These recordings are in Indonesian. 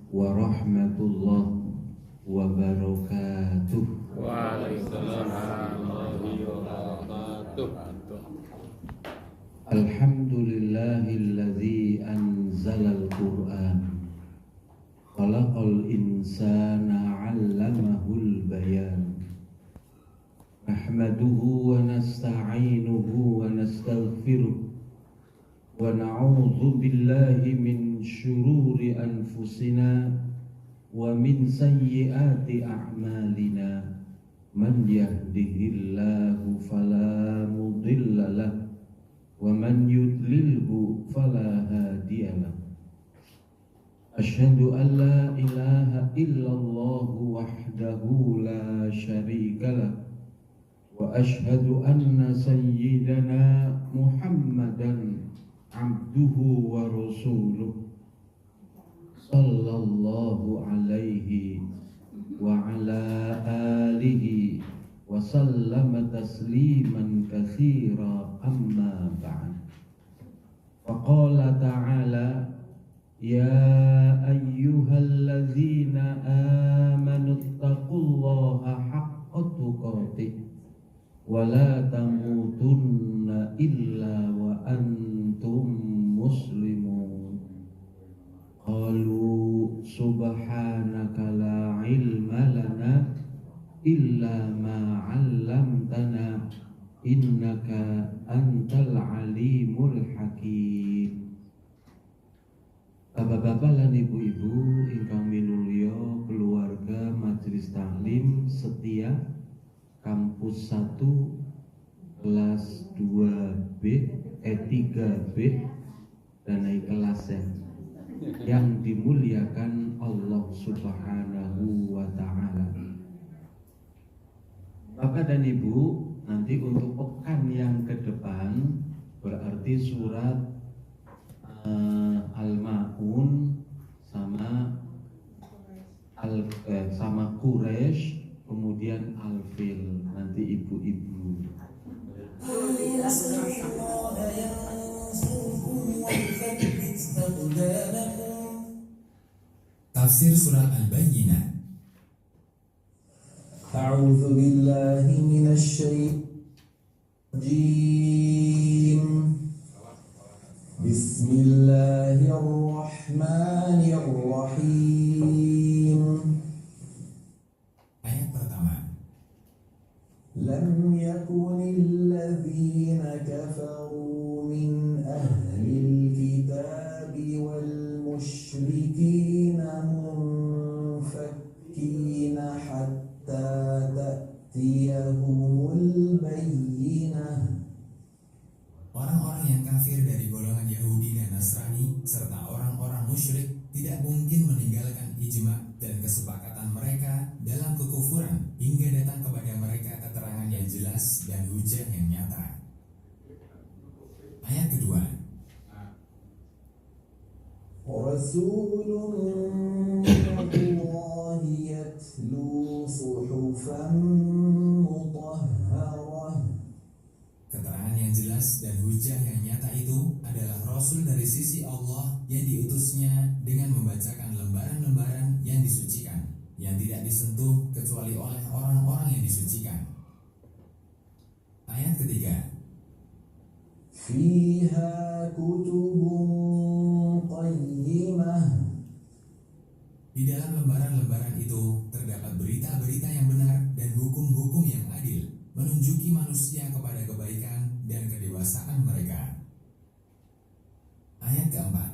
warahmatullahi wabarakatuh. Waalaikumsalam warahmatullahi wabarakatuh. Alhamdulillahilladzi anzalal Qur'an khalaqal insana 'allamahul bayan. Nahmaduhu wa nasta'inuhu wa nastaghfiruh wa na'udzu billahi min syururi anfusina wa min sayyiati a'malina. Man yahdihillahu fala mudilla lahu wa man yudlilhu fala hadiyalah. Asyhadu an la ilaha illallah wahdahu la syarikalah wa asyhadu anna sayyidana Muhammadan abduhu wa rasuluh sallallahu alaihi wa ala alihi wa sallama tasliman katsira, amma ba'd. Faqala ta'ala ya ayyuhalladzina amanu taqullaha haqqa tuqatih wa la tamutunna illa wa antum muslimun. Qalu subhanaka la ilma lana illa ma 'allamtana innaka antal alimul hakim. Bapak-bapak lan ibu-ibu ingkang minulya keluarga Majelis Taklim Setia Kampus 1 kelas 2B 3B dan naik kelas yang dimuliakan Allah Subhanahu wa ta'ala. Bapak dan Ibu, nanti untuk pekan yang ke depan berarti surat Al-Ma'un sama Quraisy, kemudian Al-Fil, nanti ibu-ibu. Tafsir surat Al-Bayyinah. A'udzu billahi minasy rajim. Bismillahirrahmanirrahim. Ayat pertama. Lam yakunil ladzina kafaru min ahlil kitabi wal musyrikina munfakkina hatta ta'tiyahumul bayyinah. Orang-orang yang kafir dari golongan Yahudi dan Nasrani serta orang-orang musyrik tidak mungkin meninggalkan ijma dan kesepakatan mereka dalam kekufuran hingga datang kepada mereka keterangan yang jelas dan hujah yang nyata. Ayat kedua. Rasulun minallahi yatlu suhufan mutahharah. Keterangan yang jelas dan hujah yang nyata itu adalah Rasul dari sisi Allah yang diutusnya dengan membacakan lembaran-lembaran yang disucikan, yang tidak disentuh kecuali oleh orang-orang yang disucikan. Ayat ketiga. Fiha kutubun qayyimah. Di dalam lembaran-lembaran itu terdapat berita-berita yang benar dan hukum-hukum yang adil, menunjuki manusia kepada kebaikan dan kedewasaan mereka. Ayat keempat.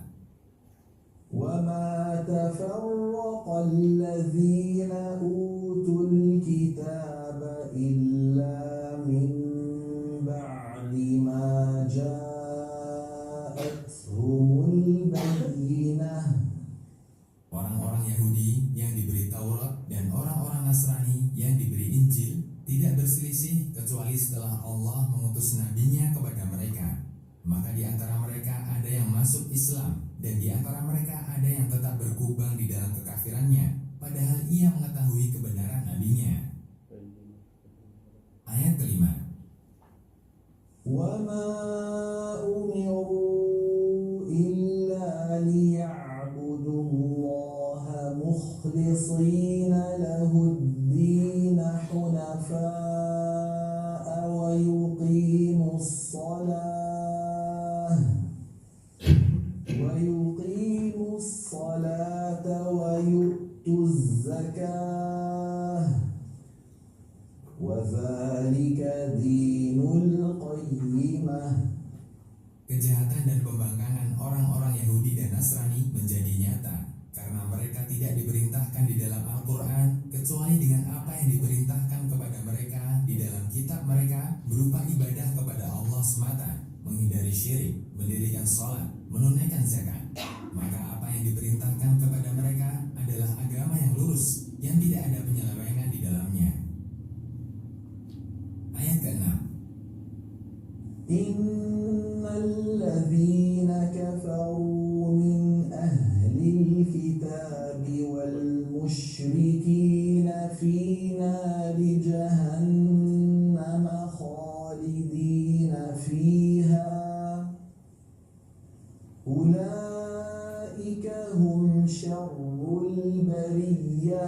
Wa ma tafarraqa alladzina utul kitaba illa min ba'di ma ja'atuhumul bayyinah. Orang-orang Yahudi yang diberi Taurat dan orang-orang Nasrani yang diberi Injil tidak berselisih kecuali setelah Allah mengutus nabinya kepada mereka. Maka di antara mereka ada yang masuk Islam dan di antara mereka ada yang tetap berkubang di dalam kekafirannya, padahal ia mengetahui kebenaran nabinya. Ayat kelima. Wa ma umiru illa liya'budullaha مخلصين له الدين حنفاء ويقيموا الصلاة ويؤتوا الزكاة وذلك دين القيمة. Kejahatan dan pembangkangan orang-orang Yahudi dan Nasrani menjadi nyata karena mereka tidak diperintahkan di dalam Al-Quran kecuali dengan apa yang diperintahkan kepada mereka di dalam kitab mereka berupa ibadah kepada Allah semata, menghindari syirik, mendirikan sholat, menunaikan zakat. Maka apa yang diperintahkan kepada mereka adalah agama yang lurus yang tidak ada penyelewengan di dalamnya. Ayat ke-6. الذين كفروا من أهل الكتاب والمشركين في نار جهنم خالدين فيها أولئك هم شر البرية.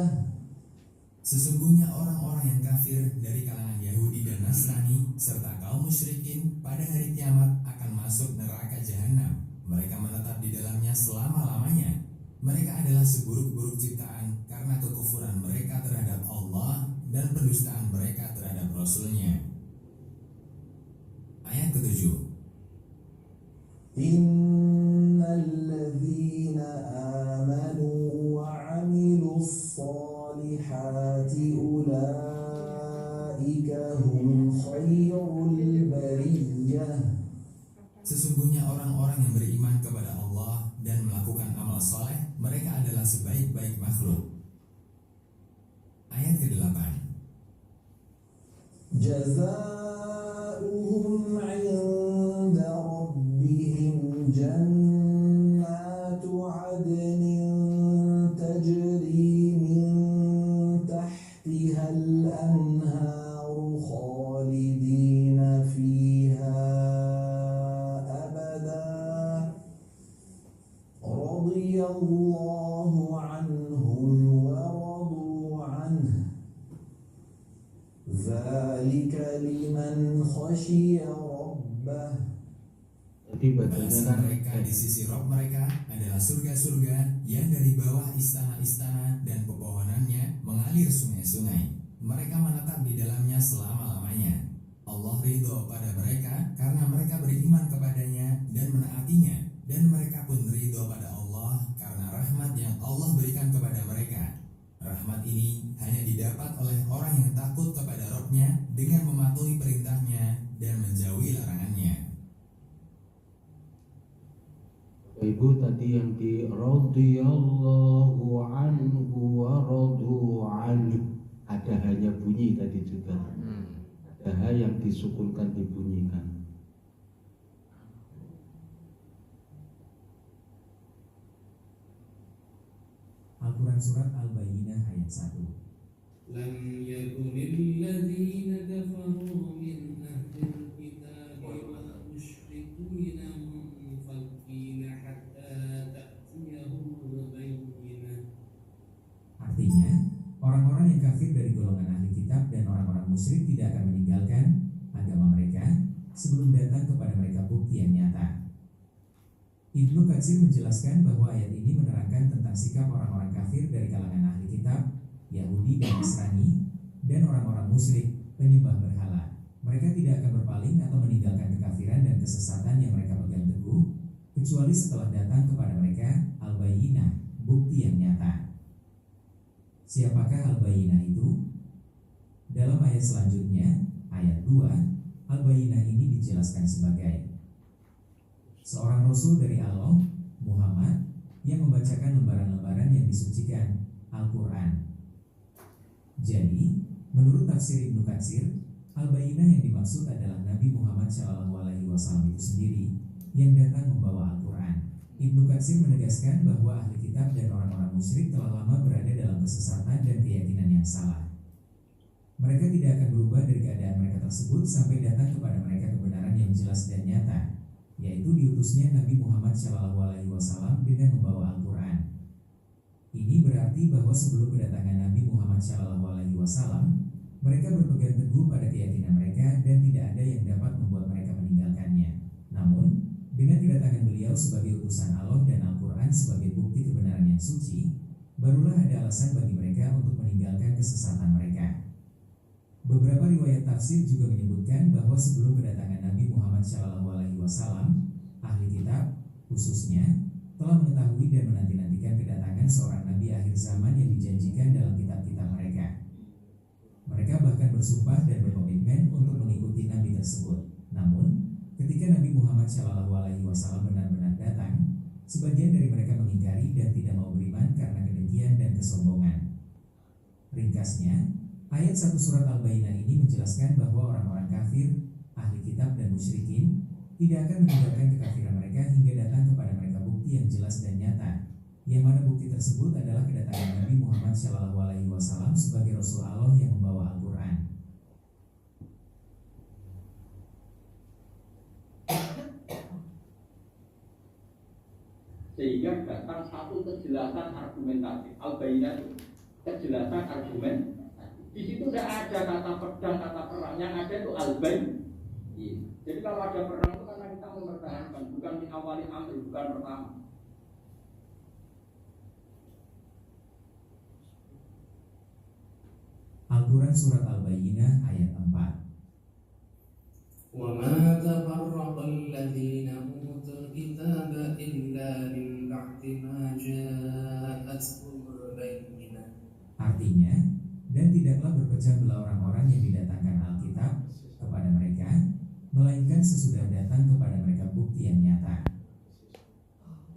Sesungguhnya orang-orang yang kafir dari kalangan Yahudi dan Nasrani serta kaum musyrikin pada hari kiamat akan masuk neraka jahanam. Mereka menetap di dalamnya selama-lamanya. Mereka adalah seburuk-buruk ciptaan karena kekufuran mereka terhadap Allah dan pendustaan mereka terhadap Rasul-Nya. Ayat ke-7. Innalladzina amanu wa 'amilus salihati ulaika hum khairul bariyah. Sesungguhnya orang-orang yang beriman kepada Allah dan melakukan amal soleh, mereka adalah sebaik-baik makhluk. Ayat ke-8. Jazaohum 'inda rabbihim jannatu 'adnin tajri min tahtiha al-anharu khalidina fiha radiyallahu anhum wa radu anhu dzalika liman khasyiya rabbah. Balasan mereka di sisi Rabb mereka adalah surga-surga yang dari bawah istana-istana dan pepohonannya mengalir sungai-sungai. Mereka menetap di dalamnya selama-lamanya. Allah ridho pada mereka karena mereka beriman kepadanya dan menaatinya, dan mereka pun ridho pada Allah karena rahmat yang Allah berikan kepada mereka. Rahmat ini hanya didapat oleh orang yang takut kepada Rabb-nya dengan mematuhi perintahnya dan menjauhi larangannya. Ibu tadi yang di radhiyallahu anhu wa radu anhu, ada hanya bunyi tadi juga. Ada hal yang disukunkan dibunyikan. Al-Quran Surat Al-Bayyinah ayat 1. Lam yakunil ladzina kafaru min ahlil kitabi wal musyrikina munfakkina hatta ta'tiyahumul bayyinah. Artinya, orang-orang yang kafir dari golongan ahli kitab dan orang-orang musyrik tidak akan meninggalkan agama mereka sebelum datang kepada mereka bukti yang nyata. Ibnu Katsir menjelaskan bahwa ayat ini menerangkan tentang sikap orang-orang kafir dari kalangan ahli kitab, Yahudi dan Nasrani, dan orang-orang musyrik penyembah berhala. Mereka tidak akan berpaling atau meninggalkan kekafiran dan kesesatan yang mereka pegang teguh, kecuali setelah datang kepada mereka al-bayyinah, bukti yang nyata. Siapakah al-bayyinah itu? Dalam ayat selanjutnya, ayat 2, al-bayyinah ini dijelaskan sebagai seorang Rasul dari Allah, Muhammad, yang membacakan lembaran-lembaran yang disucikan, Al-Quran. Jadi, menurut tafsir Ibnu Katsir, Al-Bayyinah yang dimaksud adalah Nabi Muhammad SAW itu sendiri yang datang membawa Al-Quran. Ibnu Katsir menegaskan bahwa ahli kitab dan orang-orang musyrik telah lama berada dalam kesesatan dan keyakinan yang salah. Mereka tidak akan berubah dari keadaan mereka tersebut sampai datang kepada mereka kebenaran yang jelas dan nyata, yaitu diutusnya Nabi Muhammad SAW dengan membawa Al-Quran. Ini berarti bahwa sebelum kedatangan Nabi Muhammad SAW, mereka berpegang teguh pada keyakinan mereka dan tidak ada yang dapat membuat mereka meninggalkannya. Namun, dengan kedatangan beliau sebagai utusan Allah dan Al-Quran sebagai bukti kebenaran yang suci, barulah ada alasan bagi mereka untuk meninggalkan kesesatan mereka. Beberapa riwayat tafsir juga menyebutkan bahwa sebelum kedatangan Nabi Muhammad SAW, ahli kitab khususnya telah mengetahui dan menanti-nantikan kedatangan seorang nabi akhir zaman yang dijanjikan dalam kitab-kitab mereka. Mereka bahkan bersumpah dan berkomitmen untuk mengikuti nabi tersebut. Namun, ketika Nabi Muhammad SAW benar-benar datang, sebagian dari mereka mengingkari dan tidak mau beriman karena kedengkian dan kesombongan. Ringkasnya, ayat 1 surat Al-Bayyinah ini menjelaskan bahwa orang-orang kafir, ahli kitab dan musyrikin tidak akan meninggalkan kekafiran mereka hingga datang kepada mereka bukti yang jelas dan nyata, yang mana bukti tersebut adalah kedatangan Nabi Muhammad SAW sebagai Rasul Allah yang membawa Al-Quran. Sehingga datang satu kejelasan argumentatif. Al-Bayyinah itu kejelasan argumen. Di situ tidak ada kata pedang, kata perang. Yang ada itu al-bayn. Jadi kalau ada perang itu karena kita mempertahankan, bukan di awali amri, bukan pertama. Al-Quran Surat Al-Bayyinah ayat 4. وَمَا تَفَرَّقَ الَّذِينَ أُوتُوا الْكِتَابَ إِلَّا مِنْ بَعْدِ مَا جَاءَتْهُمُ الْبَيِّنَةُ. Artinya, dan tidaklah berpecah belah orang-orang yang didatangkan Alkitab kepada mereka, melainkan sesudah datang kepada mereka bukti yang nyata.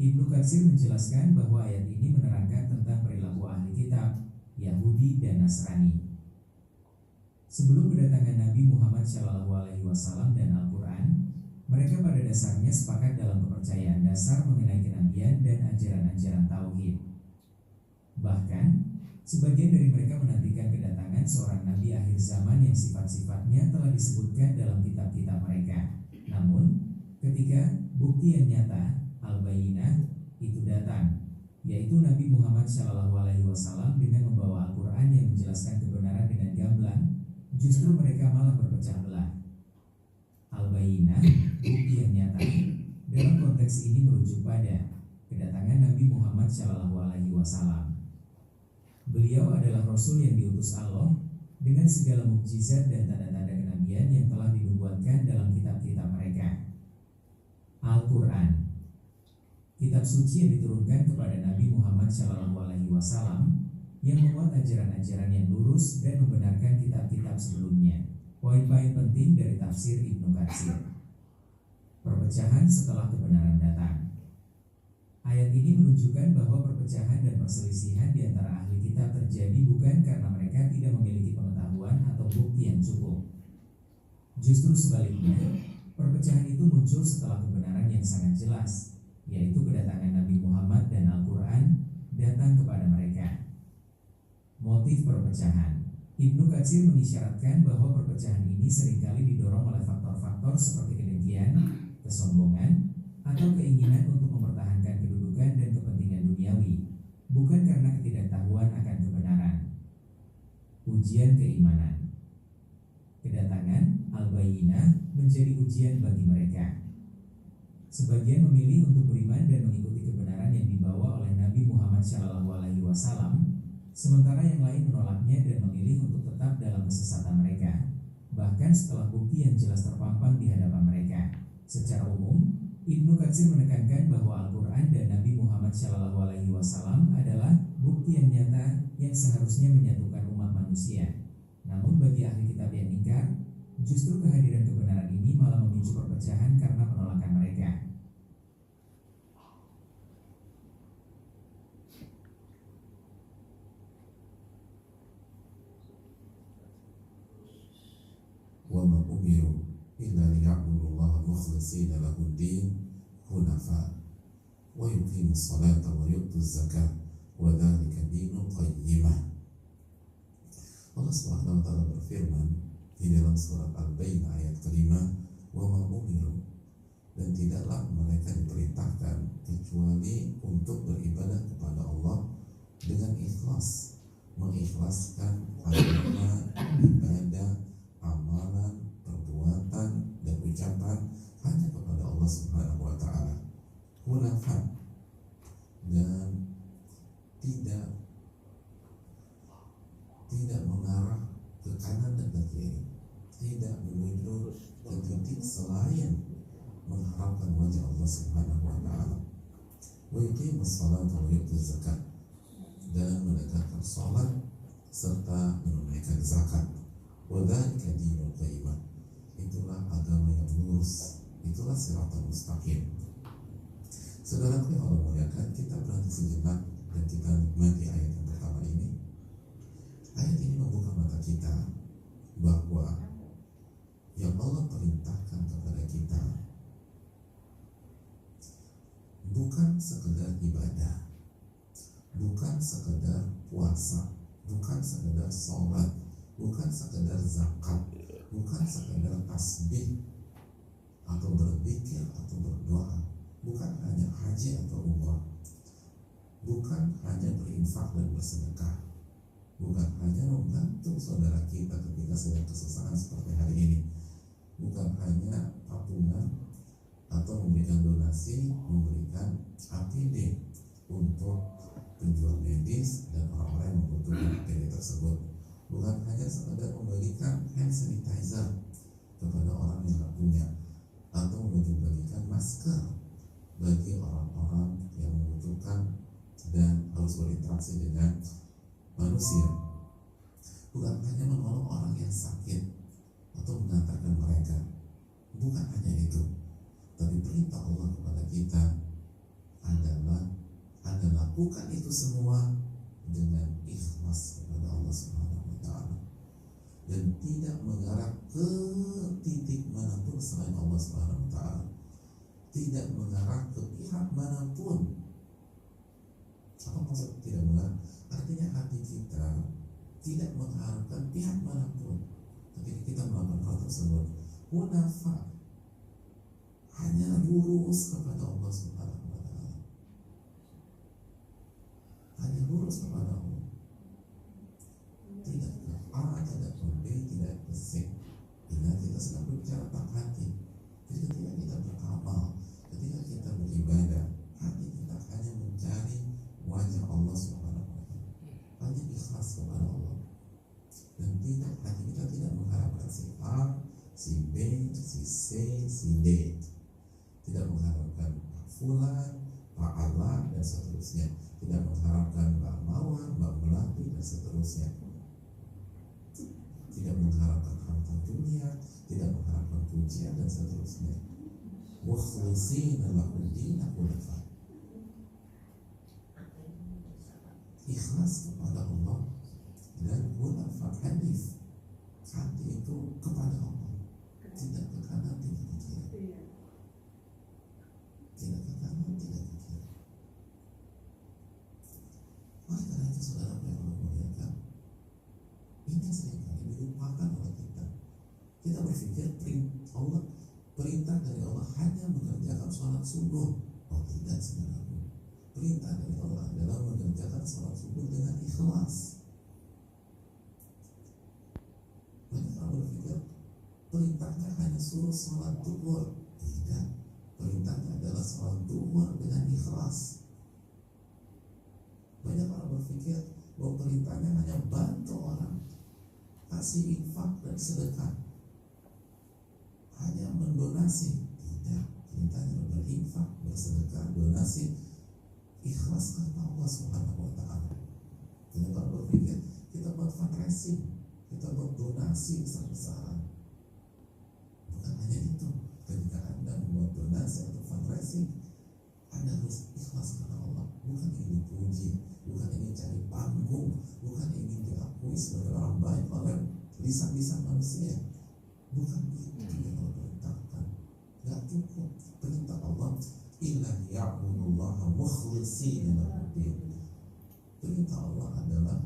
Ibnu Katsir menjelaskan bahwa ayat ini menerangkan tentang perilaku ahli kitab, Yahudi dan Nasrani. Sebelum kedatangan Nabi Muhammad SAW dan Al-Quran, mereka pada dasarnya sepakat dalam kepercayaan dasar mengenai kenabian dan ajaran-ajaran tauhid. Bahkan, sebagian dari mereka menantikan kedatangan seorang nabi akhir zaman yang sifat-sifatnya telah disebutkan dalam kitab-kitab mereka. Namun, ketika bukti yang nyata, Al-Bayyinah, itu datang, yaitu Nabi Muhammad SAW dengan membawa Al-Quran yang menjelaskan kebenaran dengan gamblang, justru mereka malah berpecah belah. Al-Bayyinah, bukti yang nyata, dalam konteks ini merujuk pada kedatangan Nabi Muhammad SAW. Beliau adalah Rasul yang diutus Allah dengan segala mukjizat dan tanda-tanda kenabian yang telah dinubuatkan dalam kitab-kitab mereka. Al-Quran, kitab suci yang diturunkan kepada Nabi Muhammad SAW yang memuat ajaran-ajaran yang lurus dan membenarkan kitab-kitab sebelumnya. Poin-poin penting dari tafsir Ibnu Katsir. Perpecahan setelah kebenaran datang. Ayat ini menunjukkan bahwa perpecahan dan perselisihan di antara ahli kitab terjadi bukan karena mereka tidak memiliki pengetahuan atau bukti yang cukup. Justru sebaliknya, perpecahan itu muncul setelah kebenaran yang sangat jelas, yaitu kedatangan Nabi Muhammad dan Al-Quran datang kepada mereka. Motif perpecahan. Ibnu Katsir mengisyaratkan bahwa perpecahan ini seringkali didorong oleh faktor-faktor seperti kedengkian, kesombongan, atau keinginan untuk mempertahankan kedudukan dan kepentingan duniawi, bukan karena ketidaktahuan akan kebenaran. Ujian keimanan. Kedatangan Al-Bayyinah menjadi ujian bagi mereka. Sebagian memilih untuk beriman dan mengikuti kebenaran yang dibawa oleh Nabi Muhammad SAW, sementara yang lain menolaknya dan memilih untuk tetap dalam kesesatan mereka, bahkan setelah bukti yang jelas terpampang di hadapan mereka. Secara umum, Ibnu Katsir menekankan bahwa Al-Quran dan Nabi Muhammad SAW adalah bukti yang nyata yang seharusnya menyatukan umat manusia. Namun bagi ahli kitab yang ingkar, justru kehadiran kebenaran ini malah memicu perpecahan karena penolakan mereka. وَمَا أُمِرُوا إِلَّا لِيَعْبُدُوا اللَّهَ مُخْلِصِينَ لَهُ الدِّينَ حُنَفَاءَ وَيُقِيمُوا الصَّلَاةَ وَيُؤْتُوا الزَّكَاةَ وَذَلِكَ دِينُ الْقَيِّمَةِ. Allah Subhanahu wa taala berfirman di dalam surat Al-Bayyinah ayat kelima, وَمَا أُمِرُوا, dan tidaklah mereka diperintahkan kecuali untuk beribadah kepada Allah dengan ikhlas, mengikhlaskan agama, ibadah, amalan, perbuatan, dan ucapan hanya kepada Allah Subhanahu wa Ta'ala. Hunafa, dan tidak mengarah ke kanan dan ke kiri, tidak menuju ke titik selain mengharapkan wajah Allah Subhanahu wa Ta'ala. Wa yuqimus salata wa yu'tuz zakat, dan menegakkan salat serta menunaikan zakat. Wa dzalika dinul qayyimah, itulah agama yang lurus, itulah siratal mustaqim. Saudaraku yang Allah muliakan, kita berhenti sejenak dan kita nikmati ayat yang pertama ini. Ayat ini membuka mata kita bahwa yang Allah perintahkan kepada kita bukan sekedar ibadah, bukan sekedar puasa, bukan sekedar sholat, bukan sekedar zakat, bukan sekedar tasbih atau berzikir atau berdoa, bukan hanya haji atau umrah, bukan hanya berinfak dan bersedekah, bukan hanya membantu saudara kita ketika sedang kesusahan seperti hari ini, bukan hanya patungan atau memberikan donasi, memberikan APD untuk penjual medis dan orang-orang yang membutuhkan APD tersebut, bukan hanya sekedar membagikan hand sanitizer kepada orang yang tidak punya, atau membagikan masker bagi orang-orang yang membutuhkan dan harus berinteraksi dengan manusia, bukan hanya menolong orang yang sakit atau mengantarkan mereka, bukan hanya itu, tapi perintah Allah kepada kita adalah lakukan itu semua dengan ikhlas kepada Allah Subhanahu wa Ta'ala, dan tidak mengarah ke titik manapun selain Allah Subhanahu wa Ta'ala, tidak mengarah ke pihak manapun. Apa maksud tidak mengarah? Artinya hati kita tidak mengharapkan pihak manapun ketika kita melakukan hal tersebut. Hunafa, hanya lurus kepada Allah Subhanahu wa Ta'ala, hanya lurus kepada Allah, tidak ke A, tidak ke B, tidak ke C. Bila kita sedang berbicara tentang hati, jadi ketika kita beramal, ketika kita beribadah, hati kita hanya mencari wajah Allah Subhanahu wa Ta'ala, hanya ikhlas kepada Allah, dan hati kita tidak mengharapkan si A, si B, si C, si D, tidak mengharapkan Pak Fulan, Pak Alan, dan seterusnya, tidak mengharapkan Mbak Mawar, Mbak Melati, dan seterusnya, tidak mengharapkan harta dunia, tidak mengharapkan pujian, dan seterusnya. Mukhlisina lahud-din hunafa, ikhlas kepada Allah, dan hunafa, hanif, hati itu kepada Allah, tidak ke kanan, tidak ke kiri, tidak ke kanan, tidak ke kiri. Oleh karena itu, saudara yang Allah muliakan, ini seringkali dilupakan oleh kita. Kita berpikir perintah dari Allah hanya mengerjakan sholat subuh. Oh tidak, saudara. Perintah dari Allah adalah mengerjakan sholat subuh dengan ikhlas. Banyak orang berpikir perintahnya hanya suruh sholat duhur. Tidak, perintahnya adalah sholat duhur dengan ikhlas. Banyak orang berpikir bahwa perintahnya hanya bantu orang, kasih infak dan sedekah, hanya mendonasi. Tidak, perintahnya berinfak, bersedekah, donasi, ikhlas karena Allah Subhanahu wa Ta'ala. Banyak orang berpikir kita buat fundraising, kita buat donasi besar-besaran. Bukan hanya itu, ketika Anda membuat donasi atau fundraising, Anda harus ikhlas karena Allah, bukan ingin dipuji, bukan ingin cari panggung, bukan ingin diakui sebagai orang baik oleh lisan-lisan manusia. Bukan itu yang Allah perintahkan. Gak cukup perintah Allah, illa ya'budullaha mukhlishina lahud-din. Perintah Allah adalah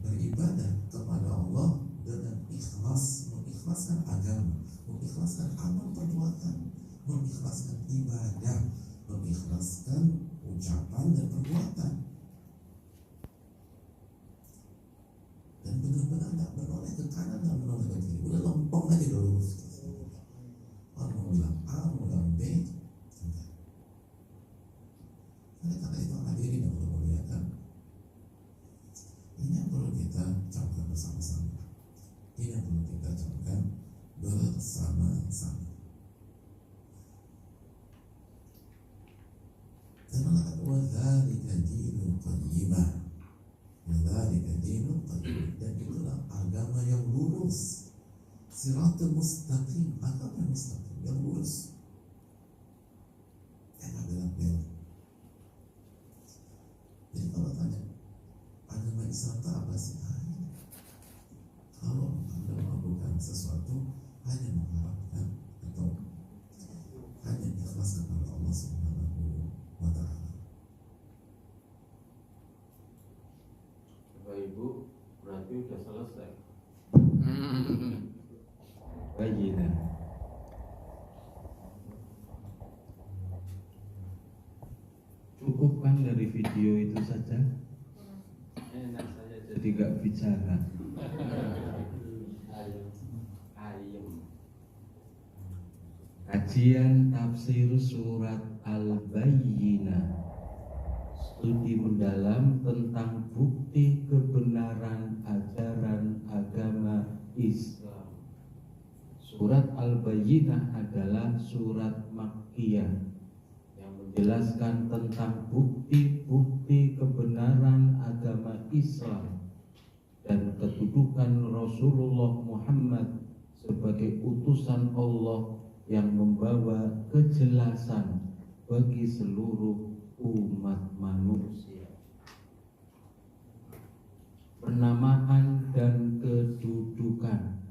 beribadah kepada Allah dengan ikhlas, mengikhlaskan agama, mengikhlaskan amal perbuatan, mengikhlaskan ibadah, mengikhlaskan ucapan dan perbuatan. wadzalika dinul qayyimah, wadzalika dinul qayyimah, dan itulah agama yang lurus, siratul mustaqim, agama yang mustaqim, yang lurus, yang adalah belok. Jadi kalau tanya agama Islam itu apa sih? Kalau Anda melakukan sesuatu hanya mengharapkan atau hanya ikhlas kepada Allah Subhanahu wa Ta'ala. Bapak Ibu, berarti udah selesai. Bayyinah. Cukup kan dari video itu saja? Enak saya jadi gak bicara. Kajian tafsir surat Al-Bayyinah, studi mendalam tentang bukti kebenaran ajaran agama Islam. Surat Al-Bayyinah adalah surat Makkiyah yang menjelaskan tentang bukti-bukti kebenaran agama Islam dan kedudukan Rasulullah Muhammad sebagai utusan Allah yang membawa kejelasan bagi seluruh umat manusia. Penamaan dan kedudukan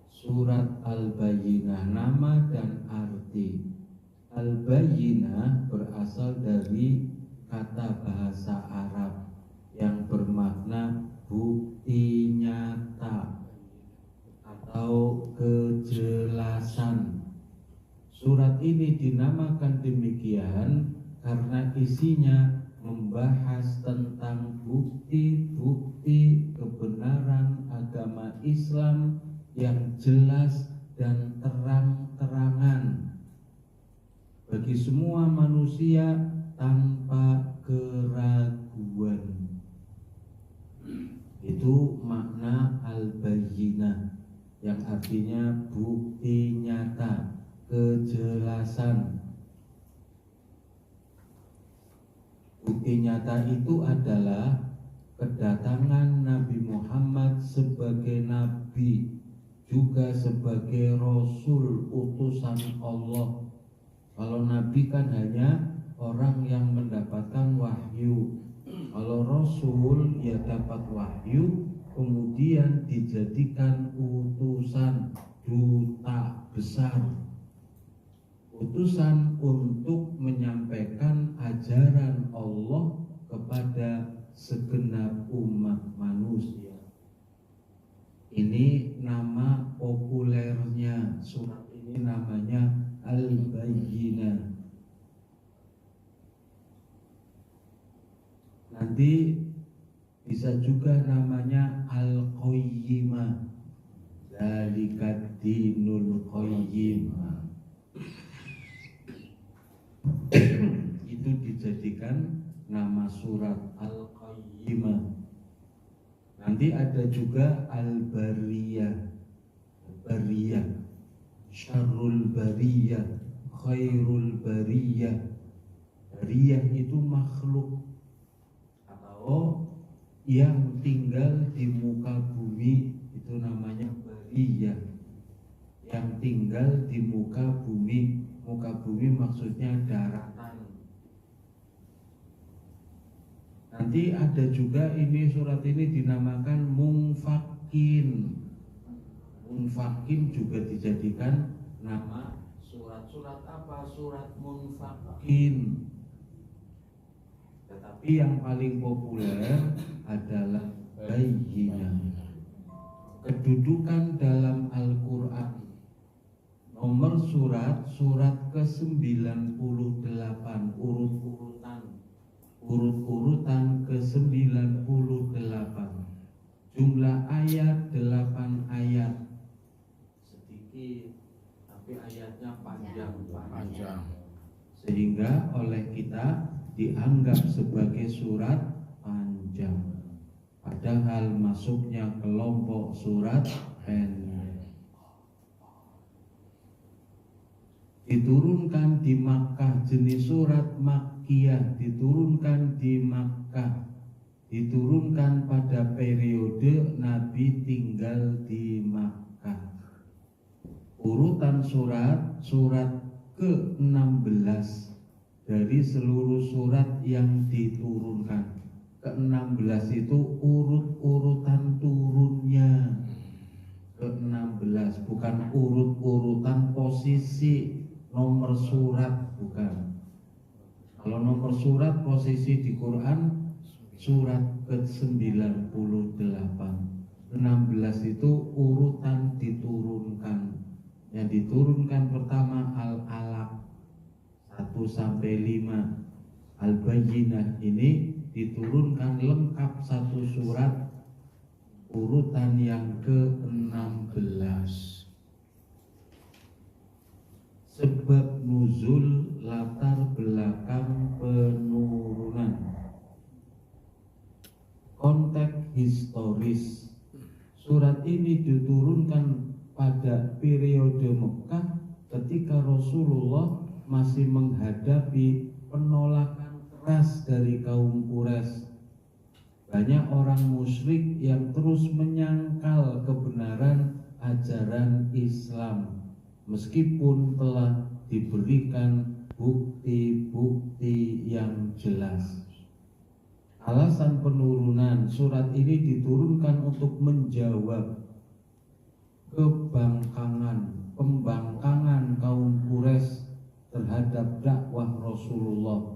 surat Al-Bayyinah, nama dan arti. Al-Bayyinah berasal dari kata bahasa Arab yang bermakna bukti nyata atau kejelasan. Surat ini dinamakan demikian karena isinya membahas tentang bukti-bukti kebenaran agama Islam yang jelas dan terang-terangan bagi semua manusia tanpa keraguan. Itu makna Al-Bayyinah, yang artinya bukti nyata, kejelasan. Bukti nyata itu adalah kedatangan Nabi Muhammad sebagai nabi, juga sebagai rasul utusan Allah. Kalau nabi kan hanya orang yang mendapatkan wahyu. Kalau rasul ya dapat wahyu, kemudian dijadikan utusan, duta besar, utusan untuk menyampaikan ajaran Allah kepada segenap umat manusia. Ini nama populernya surat ini, namanya Al-Bayyinah. Nanti bisa juga namanya Al-Qayyimah, Dzalika dinul qayyimah. Itu dijadikan nama surat Al-Qayyimah. Nanti ada juga Al-Bariyah, Bariyah, Syarrul Bariyah, Khairul Bariyah. Bariyah itu makhluk atau yang tinggal di muka bumi, itu namanya bariyah. Yang tinggal di muka bumi, muka bumi maksudnya daratan. Nanti ada juga ini, surat ini dinamakan Munfakin. Munfakin juga dijadikan nama surat apa? Surat Munfakin. Tetapi yang paling populer adalah Bayyinah. Kedudukan dalam Al-Quran, nomor surat ke-98, urut-urutan ke-98. Jumlah ayat 8 ayat. Sedikit tapi ayatnya panjang. Sehingga oleh kita dianggap sebagai surat panjang, padahal masuknya kelompok surat pendek. diturunkan di Makkah, jenis surat Makkiyah, diturunkan di Makkah, diturunkan pada periode Nabi tinggal di Makkah. Urutan surat ke-16 dari seluruh surat yang diturunkan. Ke-16 itu urutan turunnya. Ke-16 bukan urutan posisi nomor surat, bukan. Kalau nomor surat posisi di Quran surat ke-98. 16 itu urutan diturunkan. Yang diturunkan pertama Al-Alaq 1 sampai 5. Al-Bayyinah ini diturunkan lengkap satu surat, urutan yang ke-16. Sebab nuzul, latar belakang penurunan, konteks historis. Surat ini diturunkan pada periode Mekah ketika Rasulullah masih menghadapi penolakan keras dari kaum Quraisy. Banyak orang musyrik yang terus menyangkal kebenaran ajaran Islam meskipun telah diberikan bukti-bukti yang jelas. Alasan penurunan surat ini diturunkan untuk menjawab pembangkangan kaum Quraisy terhadap dakwah Rasulullah.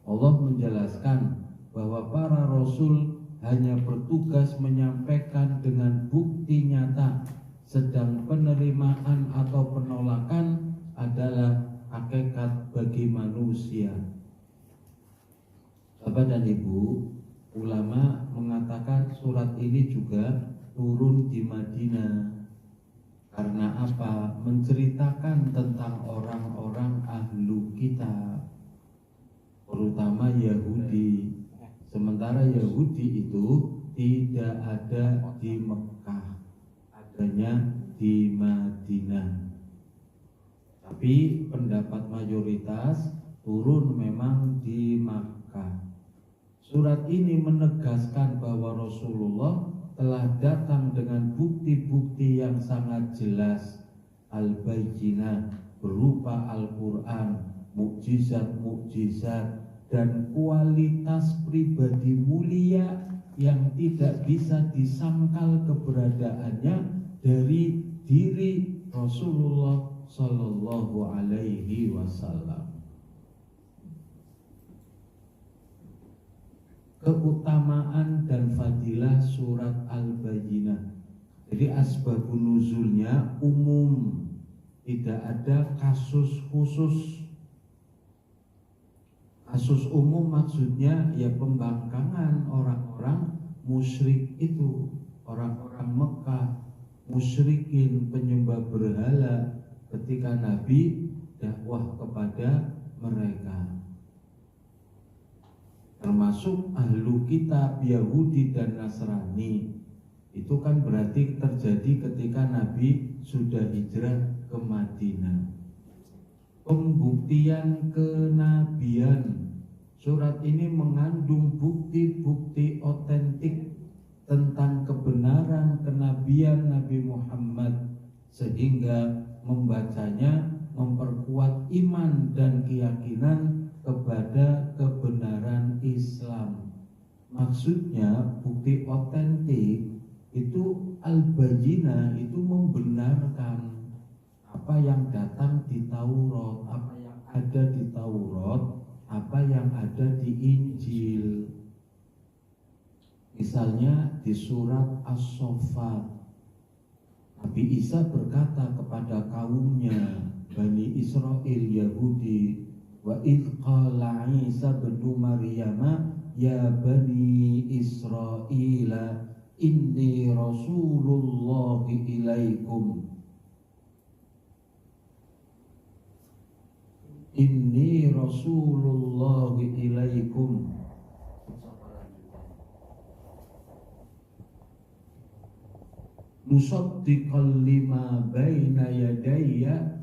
Allah menjelaskan bahwa para rasul hanya bertugas menyampaikan dengan bukti nyata, sedang penerimaan atau penolakan adalah hakikat bagi manusia. Bapak dan Ibu, ulama mengatakan surat ini juga turun di Madinah. Karena apa? Menceritakan tentang orang-orang ahlu kitab, terutama Yahudi. Sementara Yahudi itu tidak ada di Mekah, adanya di Madinah. Tapi pendapat mayoritas turun memang di Makkah. Surat ini menegaskan bahwa Rasulullah telah datang dengan bukti-bukti yang sangat jelas, al-bayyinah, berupa Al-Quran, mukjizat-mukjizat, dan kualitas pribadi mulia yang tidak bisa disangkal keberadaannya dari diri Rasulullah Sallallahu Alaihi Wasallam. Keutamaan dan fadilah surat Al-Bayyinah. Jadi asbabun nuzulnya umum, tidak ada kasus khusus. Kasus umum maksudnya ya pembangkangan orang-orang musyrik itu, orang-orang Mekah, musyrikin, penyembah berhala ketika Nabi dakwah kepada mereka. Termasuk ahlu kitab Yahudi dan Nasrani. Itu kan berarti terjadi ketika Nabi sudah hijrah ke Madinah. Pembuktian kenabian. Surat ini mengandung bukti-bukti otentik tentang kebenaran kenabian Nabi Muhammad, sehingga membacanya memperkuat iman dan keyakinan kepada kebenaran Islam. Maksudnya bukti otentik itu Al-Bayyinah itu membenarkan apa yang datang di Taurat, apa yang ada di Taurat, apa yang ada di Injil. Misalnya di surat As-Saffat, Nabi Isa berkata kepada kaumnya Bani Israel Yahudi, wa idh qala Isa bin Maryam ya Bani Israel inni Rasulullah ilaikum, inni Rasulullah ilaikum musaddiqan lima baina yadayya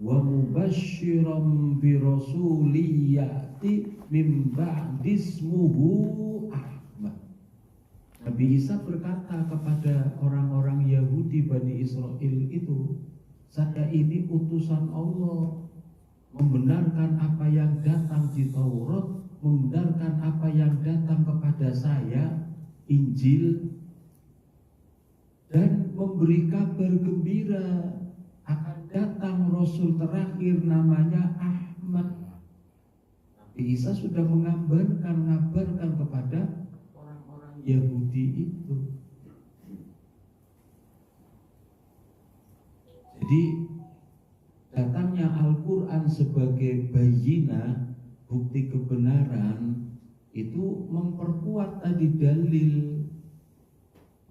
wa mubasysyiran bi rasulin ya'ti min ba'di ismuhu Ahmad. Nabi Isa berkata kepada orang-orang Yahudi Bani Israel itu, saya ini utusan Allah, membenarkan apa yang datang di Taurat, membenarkan apa yang datang kepada saya, Injil, dan memberi kabar gembira akan datang Rasul terakhir namanya Ahmad. Nabi Isa sudah mengabarkan kepada orang-orang Yahudi itu. Jadi datangnya Al-Quran sebagai bayina, bukti kebenaran, itu memperkuat tadi dalil.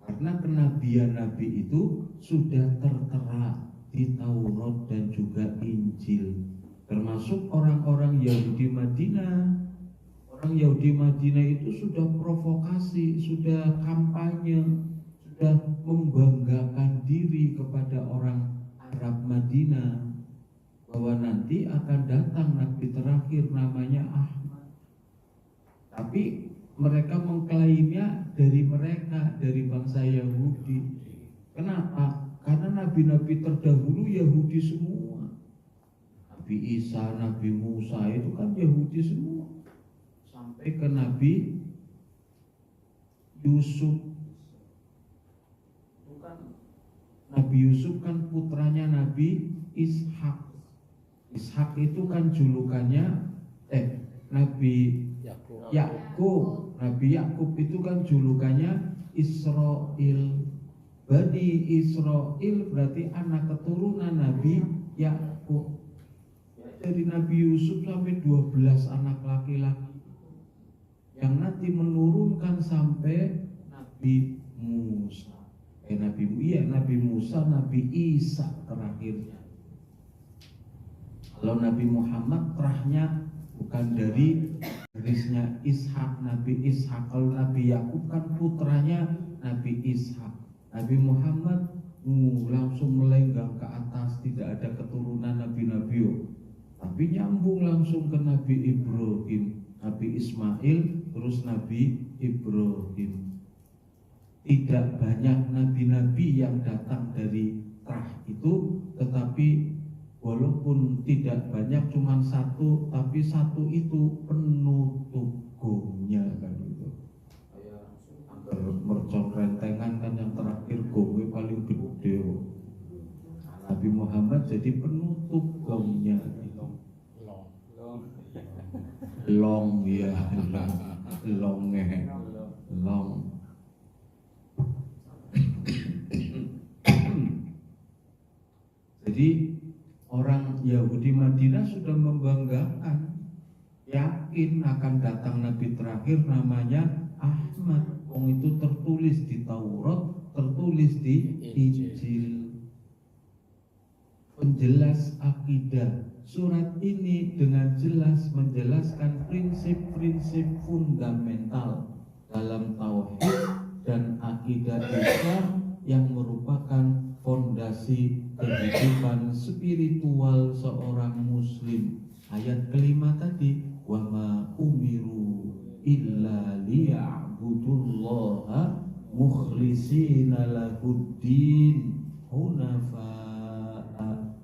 Karena kenabian Nabi itu sudah tertera di Taurat dan juga Injil. Termasuk orang-orang Yahudi Madinah. Orang Yahudi Madinah itu sudah provokasi, sudah kampanye, sudah membanggakan diri kepada orang Arab Madinah bahwa nanti akan datang Nabi terakhir namanya Ahmad. Tapi mereka mengklaimnya dari mereka, dari bangsa Yahudi. Kenapa? Karena nabi-nabi terdahulu Yahudi semua. Nabi Isa, Nabi Musa itu kan Yahudi semua. Sampai ke Nabi Yusuf. Itu kan Nabi Yusuf kan putranya Nabi Ishak. Ishak itu kan julukannya Nabi Yakub. Nabi Yakub itu kan julukannya Israel. Bani Israel berarti anak keturunan Nabi Yakub. Dari Nabi Yusuf sampai 12 anak laki-laki yang nanti menurunkan sampai Nabi Musa. Nabi Musa, Nabi Isa terakhirnya. Kalau Nabi Muhammad terahnya bukan dari garisnya Ishak, Nabi Ishak. Kalau Nabi Yakub kan putranya Nabi Ishak. Nabi Muhammad langsung melenggang ke atas, tidak ada keturunan Nabi-Nabi, tapi nyambung langsung ke Nabi Ibrahim, Nabi Ismail, terus Nabi Ibrahim. Tidak banyak nabi-nabi yang datang dari Trah itu, tetapi walaupun tidak banyak, cuma satu, tapi satu itu penutup gongnya kan itu. Kayak mercon rentengan kan yang terakhir gongnya paling gede. Nabi Muhammad jadi penutup gongnya. Long ya, long. Jadi orang Yahudi Madinah sudah membanggakan, yakin akan datang Nabi terakhir namanya Ahmad. Itu tertulis di Taurat, tertulis di Injil. Penjelas akidah. Surat ini dengan jelas menjelaskan prinsip-prinsip fundamental dalam tauhid dan akidah Islam yang merupakan fondasi kehidupan spiritual seorang muslim. Ayat kelima tadi, wa ma umiru illa liya'budullaha mukhlishina lahuddin hunafa'a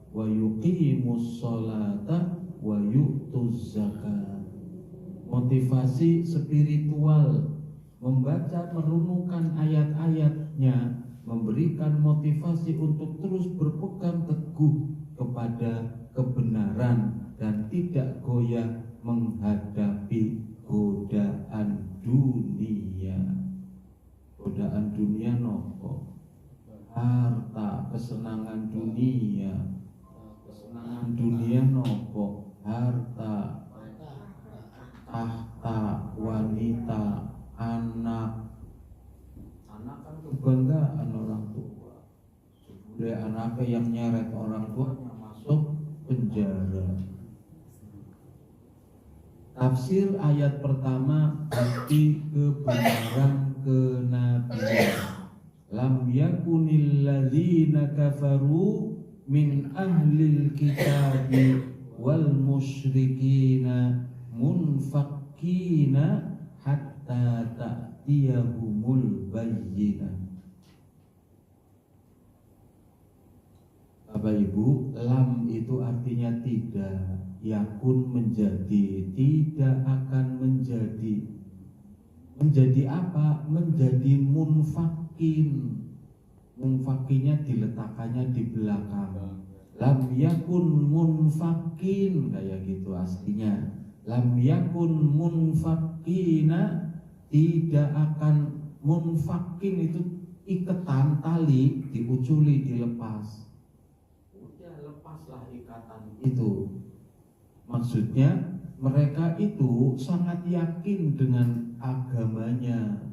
wa yuqimus sholata wa yu'tuz zakat. Motivasi spiritual, membaca merenungkan ayat-ayatnya, memberikan motivasi untuk terus berpegang teguh kepada kebenaran dan tidak goyah menghadapi godaan dunia. Godaan dunia nopo? Harta, kesenangan dunia. Kesenangan dunia nopo? Harta, tahta, wanita, anak. Anak kan kebanggaan orang tua. Sebelum anaknya yang nyeret orang tuanya masuk penjara. Tafsir ayat pertama, bukti kebenaran kenabian. Lam yakunil ladzina kafaru min ahlil kitabi wal musyrikina munfakkina hatta ta'tiyahumul bayyinah. Bapak Ibu, lam itu artinya tidak, yakun menjadi, tidak akan menjadi. Menjadi apa? Menjadi munfakin. Munfakinnya diletakkannya di belakang. Lam yakun munfakin, kayak gitu aslinya. Lam yakun munfakina, tidak akan. Munfakin itu ikatan tali, diuculi, dilepas. Lepaslah ikatan itu. Maksudnya mereka itu sangat yakin dengan agamanya,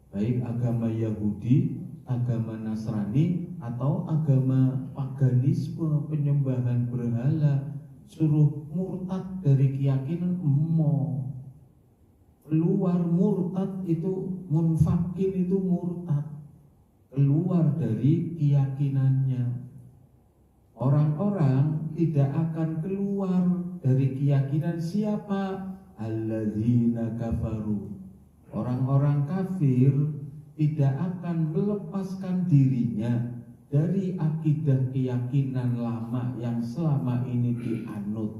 baik agama Yahudi, agama Nasrani, atau agama paganisme, penyembahan berhala. Suruh murtad dari keyakinan keluar murtad itu, munfakin itu murtad, keluar dari keyakinannya. Orang-orang tidak akan keluar dari keyakinan siapa? Alladzina kafaru. Orang-orang kafir tidak akan melepaskan dirinya dari akidah keyakinan lama yang selama ini dianut.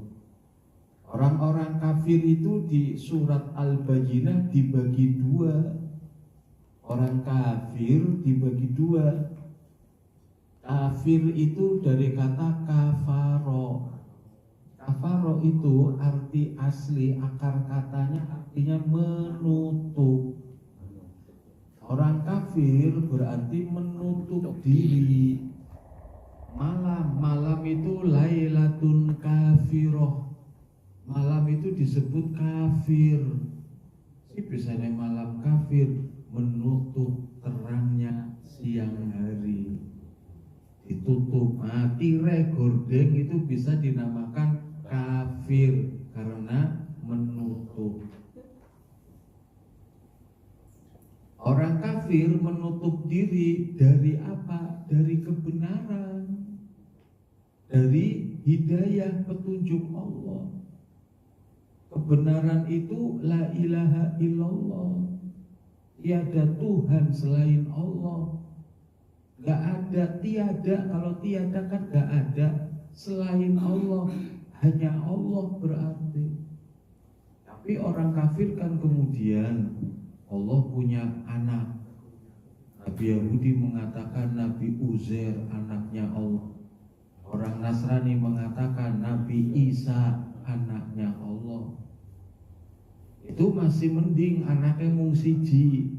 Orang-orang kafir itu di surat Al-Bayyinah dibagi dua. Orang kafir dibagi dua. Kafir itu dari kata kafaro. Kafaro itu arti asli, akar katanya artinya menutup. Orang kafir berarti menutup diri. Malam itu lailatun kafiroh. Malam itu disebut kafir. Biasanya malam kafir menutup terangnya siang hari. Ditutup, tirai gordeng itu bisa dinamakan kafir karena menutup. Orang kafir menutup diri dari apa? Dari kebenaran, dari hidayah petunjuk Allah. Kebenaran itu la ilaha illallah, tiada Tuhan selain Allah. Gak ada, tiada, kalau tiada kan gak ada. Selain Allah, hanya Allah berarti. Tapi orang kafir kan kemudian Allah punya anak. Nabi Yahudi mengatakan Nabi Uzair anaknya Allah. Orang Nasrani mengatakan Nabi Isa anaknya Allah. Itu masih mending, anaknya mung siji.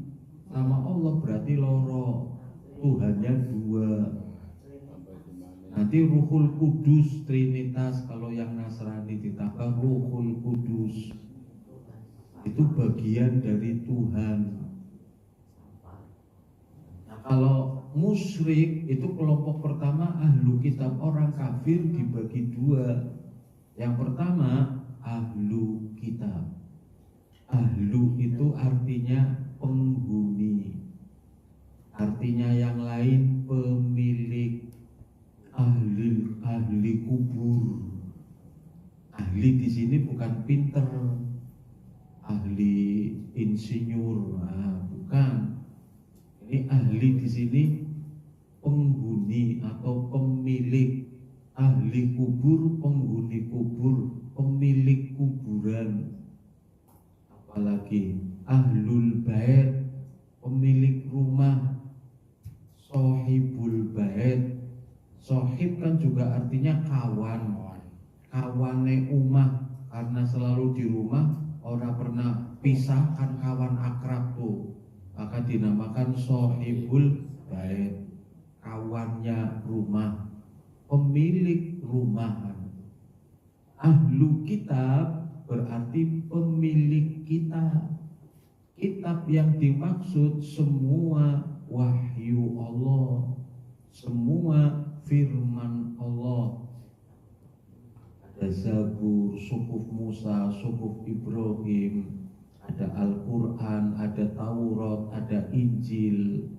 Sama Allah berarti loro. Tuhannya dua. Nanti Ruhul Kudus, Trinitas. Kalau yang Nasrani ditambah Ruhul Kudus, itu bagian dari Tuhan. Nah, kalau musyrik itu kelompok pertama, ahlu kitab, orang kafir dibagi dua. Yang pertama ahlu kitab. Ahlu itu artinya penghuni. Artinya yang lain pemilik, ahli kubur. Ahli di sini bukan pinter, ahli insinyur, bukan. Ini ahli di sini penghuni atau pemilik. Ahli kubur, penghuni kubur, pemilik kuburan. Apalagi ahlul bait, pemilik rumah. Sohibul bait. Sohib kan juga artinya kawan. Kawane umah, karena selalu di rumah, orang pernah pisah, kan kawan akrab tuh. Maka dinamakan sohibul bait, kawannya rumah, pemilik rumah. Ahlu kitab berarti pemilik kitab. Kitab yang dimaksud semua wahyu Allah, semua firman Allah. Ada Zabur, suhuf Musa, suhuf Ibrahim, ada Al-Quran, ada Taurat, ada Injil.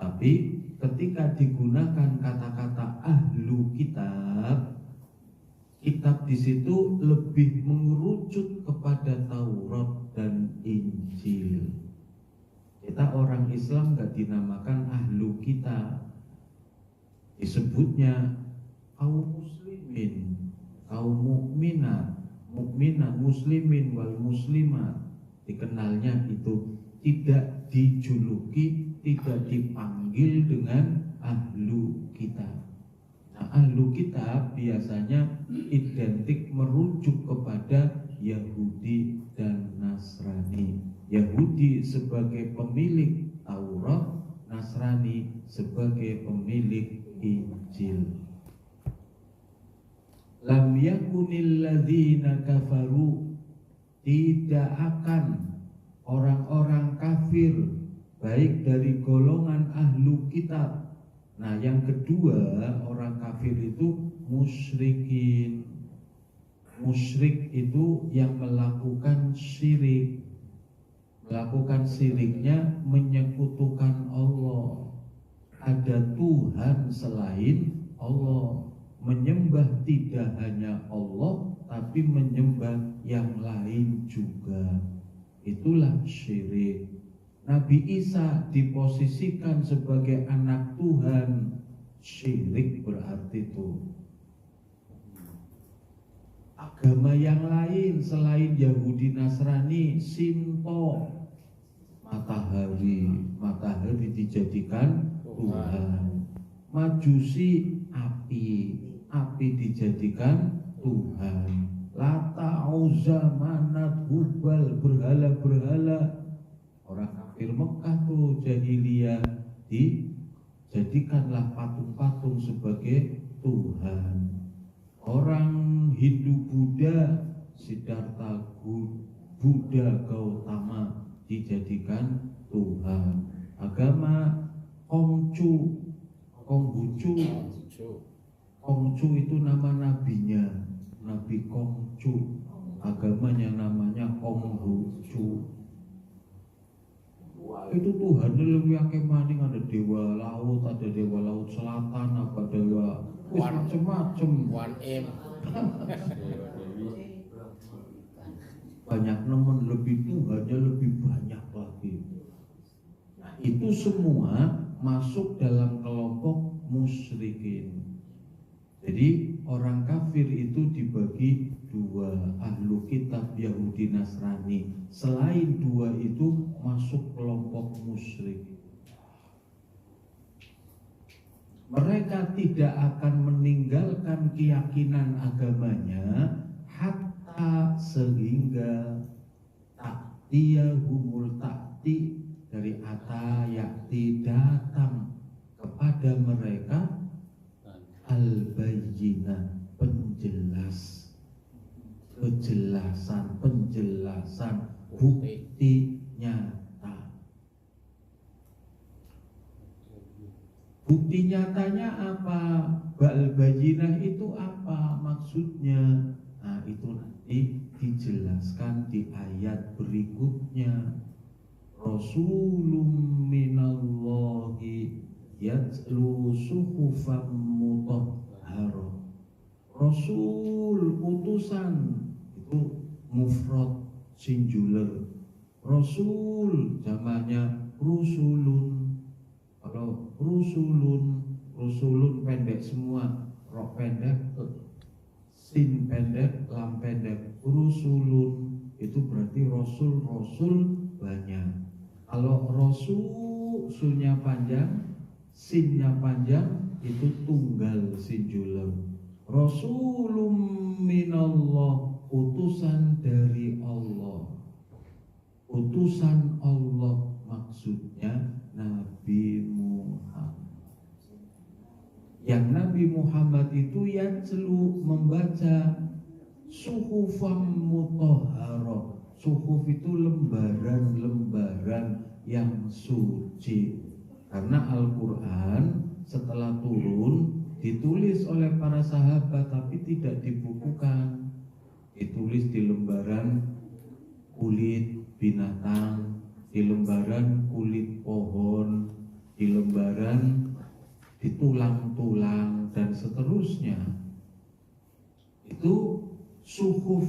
Tapi ketika digunakan kata-kata ahlu kitab, kitab di situ lebih mengerucut kepada Taurat dan Injil. Kita orang Islam nggak dinamakan ahlu kitab, disebutnya kaum muslimin, kaum mukminat, muslimin wal muslimat. Dikenalnya itu, tidak dijuluki, tidak dipanggil dengan ahlu kitab. Nah, ahlu kitab biasanya identik merujuk kepada Yahudi dan Nasrani. Yahudi sebagai pemilik Taurat, Nasrani sebagai pemilik Injil. Lam yakunil ladzina kafaru, tidak akan orang-orang kafir baik dari golongan ahlu kitab. Nah, yang kedua, orang kafir itu musyrikin. Musyrik itu yang melakukan syirik. Melakukan syiriknya menyekutukan Allah. Ada Tuhan selain Allah. Menyembah tidak hanya Allah, tapi menyembah yang lain juga. Itulah syirik. Nabi Isa diposisikan sebagai anak Tuhan. Syirik berarti itu. Agama yang lain selain Yahudi Nasrani, Sinto, matahari dijadikan Tuhan. Majusi, api dijadikan Tuhan. Lata, Uzza, Manat, Hubal, berhala-berhala. Orang kafir Mekah tuh jahiliyah dijadikanlah patung-patung sebagai Tuhan. Orang Hindu Buddha, Siddhartha Buddha Gautama dijadikan Tuhan. Agama Konghucu itu nama nabinya, Nabi Konghucu. Agamanya namanya Konghucu. Wah, itu Tuhan lebih akeh maning, ada dewa laut selatan, apa dewa macam-macam. Banyak nemen, lebih Tuhannya lebih banyak lagi. Nah, itu semua masuk dalam kelompok musyrikin. Jadi orang kafir itu dibagi dua, ahlu kitab Yahudi Nasrani. Selain dua itu masuk kelompok musyrik. Mereka tidak akan meninggalkan keyakinan agamanya hatta sehingga ta'tiyahumul ta'ti, dari ata yakti, datang kepada mereka al-bayyinah, penjelasan bukti nyata. Bukti nyatanya apa? Al-bayyinah itu apa maksudnya? Nah, itu nanti dijelaskan di ayat berikutnya. Rasulun minallahi yatlu suhufan mutahharah. Rasul, utusan, itu mufrad singular. Rasul jamaknya rusulun. Kalau rusulun pendek semua, ro pendek, sin pendek, lam pendek. Rusulun itu berarti rasul banyak. Kalau rasulnya panjang, sinnya panjang, itu tunggal singular. Rasulun minallah, utusan dari Allah. Utusan Allah maksudnya Nabi Muhammad. Yang Nabi Muhammad itu yang selalu membaca suhufam mutahharah. Suhuf itu lembaran-lembaran yang suci. Karena Al-Quran setelah turun ditulis oleh para sahabat tapi tidak dibukukan. Ditulis di lembaran kulit binatang, di lembaran kulit pohon, di lembaran lembaran di tulang-tulang dan seterusnya. Itu suhuf,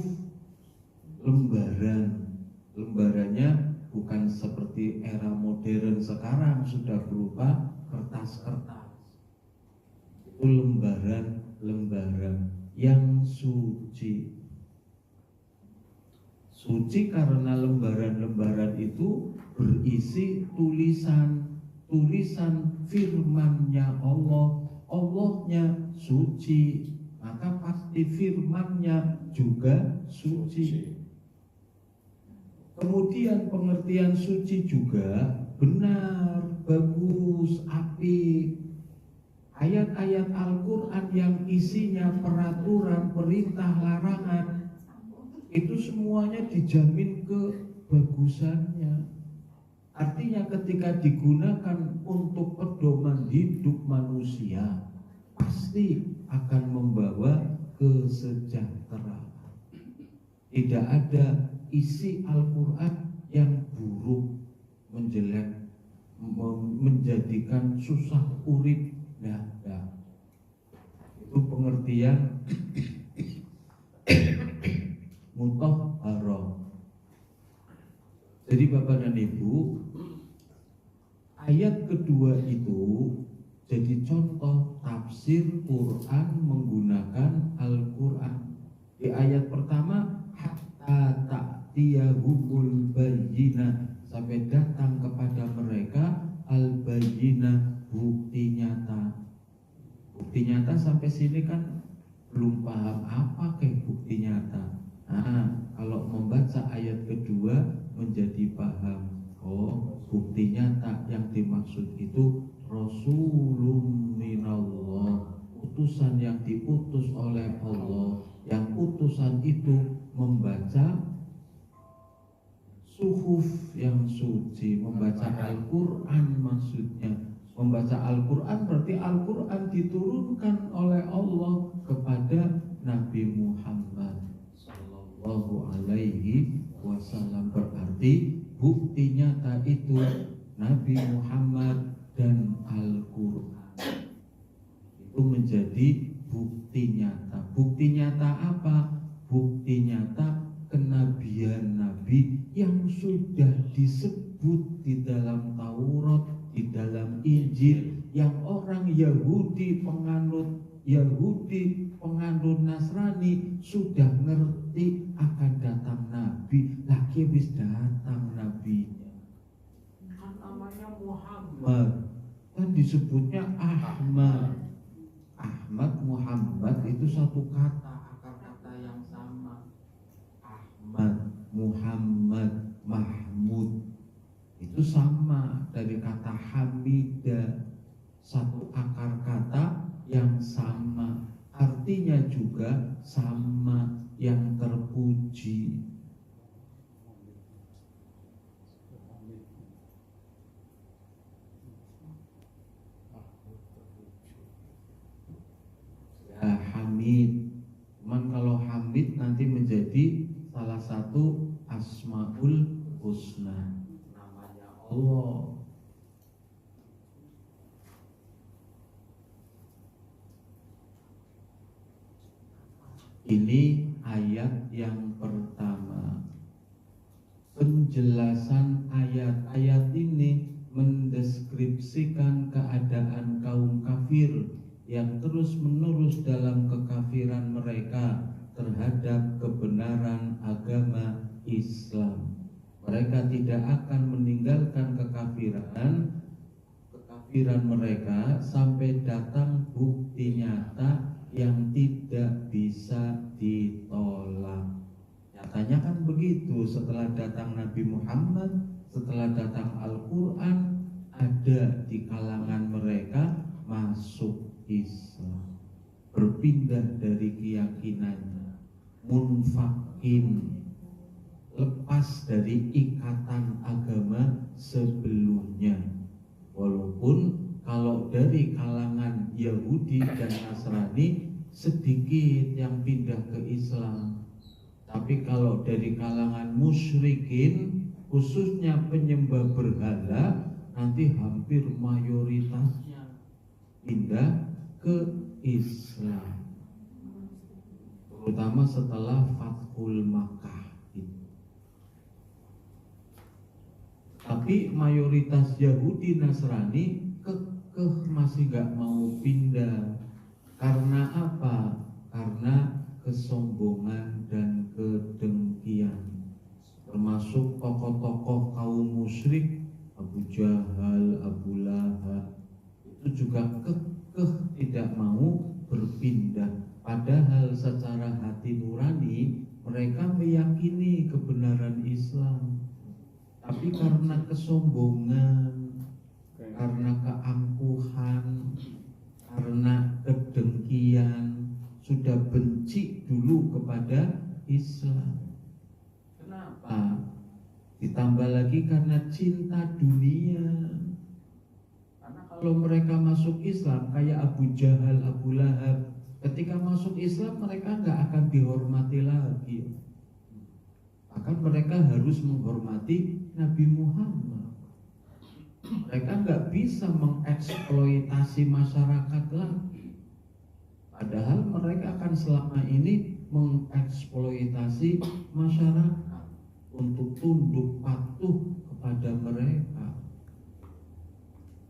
lembarannya bukan seperti era modern sekarang sudah berupa kertas-kertas. Itu lembaran yang suci. Suci karena lembaran-lembaran itu berisi tulisan firman-Nya Allah. Allahnya suci, maka pasti firman-Nya juga suci. Kemudian pengertian suci juga benar, bagus, apik. Ayat-ayat Al-Quran yang isinya peraturan, perintah, larangan, itu semuanya dijamin kebagusannya. Artinya ketika digunakan untuk pedoman hidup manusia, pasti akan membawa kesejahteraan. Tidak ada isi Al-Quran yang buruk, menjelek, menjadikan susah urip. Nah, itu pengertian mutahharah. Jadi Bapak dan Ibu, ayat kedua itu jadi contoh tafsir Quran menggunakan Al-Quran. Di ayat pertama, hatta ta'tiyahumul bayyinah, sampai datang kepada mereka al-bayyinah, bukti nyata. Bukti nyata sampai sini kan belum paham apa kayak bukti nyata. Kalau membaca ayat kedua menjadi paham. Oh, bukti nyata yang dimaksud itu Rasulun minallah, utusan yang diutus oleh Allah. Yang utusan itu membaca suhuf yang suci, membaca Al-Quran maksudnya. Membaca Al-Quran berarti Al-Quran diturunkan oleh Allah kepada Nabi Muhammad Sallallahu Alaihi Wasallam. Berarti bukti nyata itu Nabi Muhammad dan Al-Quran. Itu menjadi bukti nyata. Bukti nyata apa? Bukti nyata kenabian Nabi yang sudah disebut di dalam Taurat, di dalam Injil, yang orang Yahudi penganut Nasrani sudah ngerti akan datang Nabi. Lagi wis datang Nabinya. Kan namanya Muhammad, kan disebutnya Ahmad. Muhammad itu satu kata, akar kata yang sama. Ahmad, Muhammad, Mahmud itu sama dari kata Hamidah, satu akar kata yang sama, artinya juga sama, yang terpuji. Ya, Hamid. Cuman kalau Hamid nanti menjadi salah satu Asmaul Husna, namanya Allah. Ini ayat yang pertama. Penjelasan ayat-ayat ini mendeskripsikan keadaan kaum kafir yang terus-menerus dalam kekafiran mereka terhadap kebenaran agama Islam. Mereka tidak akan meninggalkan kekafiran mereka sampai datang bukti nyata yang tidak bisa ditolak. Nyatanya kan begitu, setelah datang Nabi Muhammad, setelah datang Al-Quran, ada di kalangan mereka masuk Islam, berpindah dari keyakinannya, munfakin, lepas dari ikatan agama sebelumnya. Walaupun kalau dari kalangan Yahudi dan Nasrani sedikit yang pindah ke Islam, tapi kalau dari kalangan musyrikin, khususnya penyembah berhala, nanti hampir mayoritasnya pindah ke Islam, terutama setelah Fathul Makkah. Tapi mayoritas Yahudi Nasrani kekeh masih gak mau pindah. Karena apa? Karena kesombongan dan kedengkian. Termasuk tokoh-tokoh kaum musyrik, Abu Jahal, Abu Lahab, itu juga kekeh tidak mau berpindah. Padahal secara hati nurani mereka meyakini kebenaran Islam. Tapi karena kesombongan, karena keangkuhan, karena kedengkian, sudah benci dulu kepada Islam. Kenapa? Ditambah lagi karena cinta dunia. Karena kalau mereka masuk Islam kayak Abu Jahal, Abu Lahab, ketika masuk Islam mereka nggak akan dihormati lagi. Bahkan mereka harus menghormati Nabi Muhammad. Mereka nggak bisa mengeksploitasi masyarakat lagi. Padahal mereka akan selama ini mengeksploitasi masyarakat untuk tunduk patuh kepada mereka.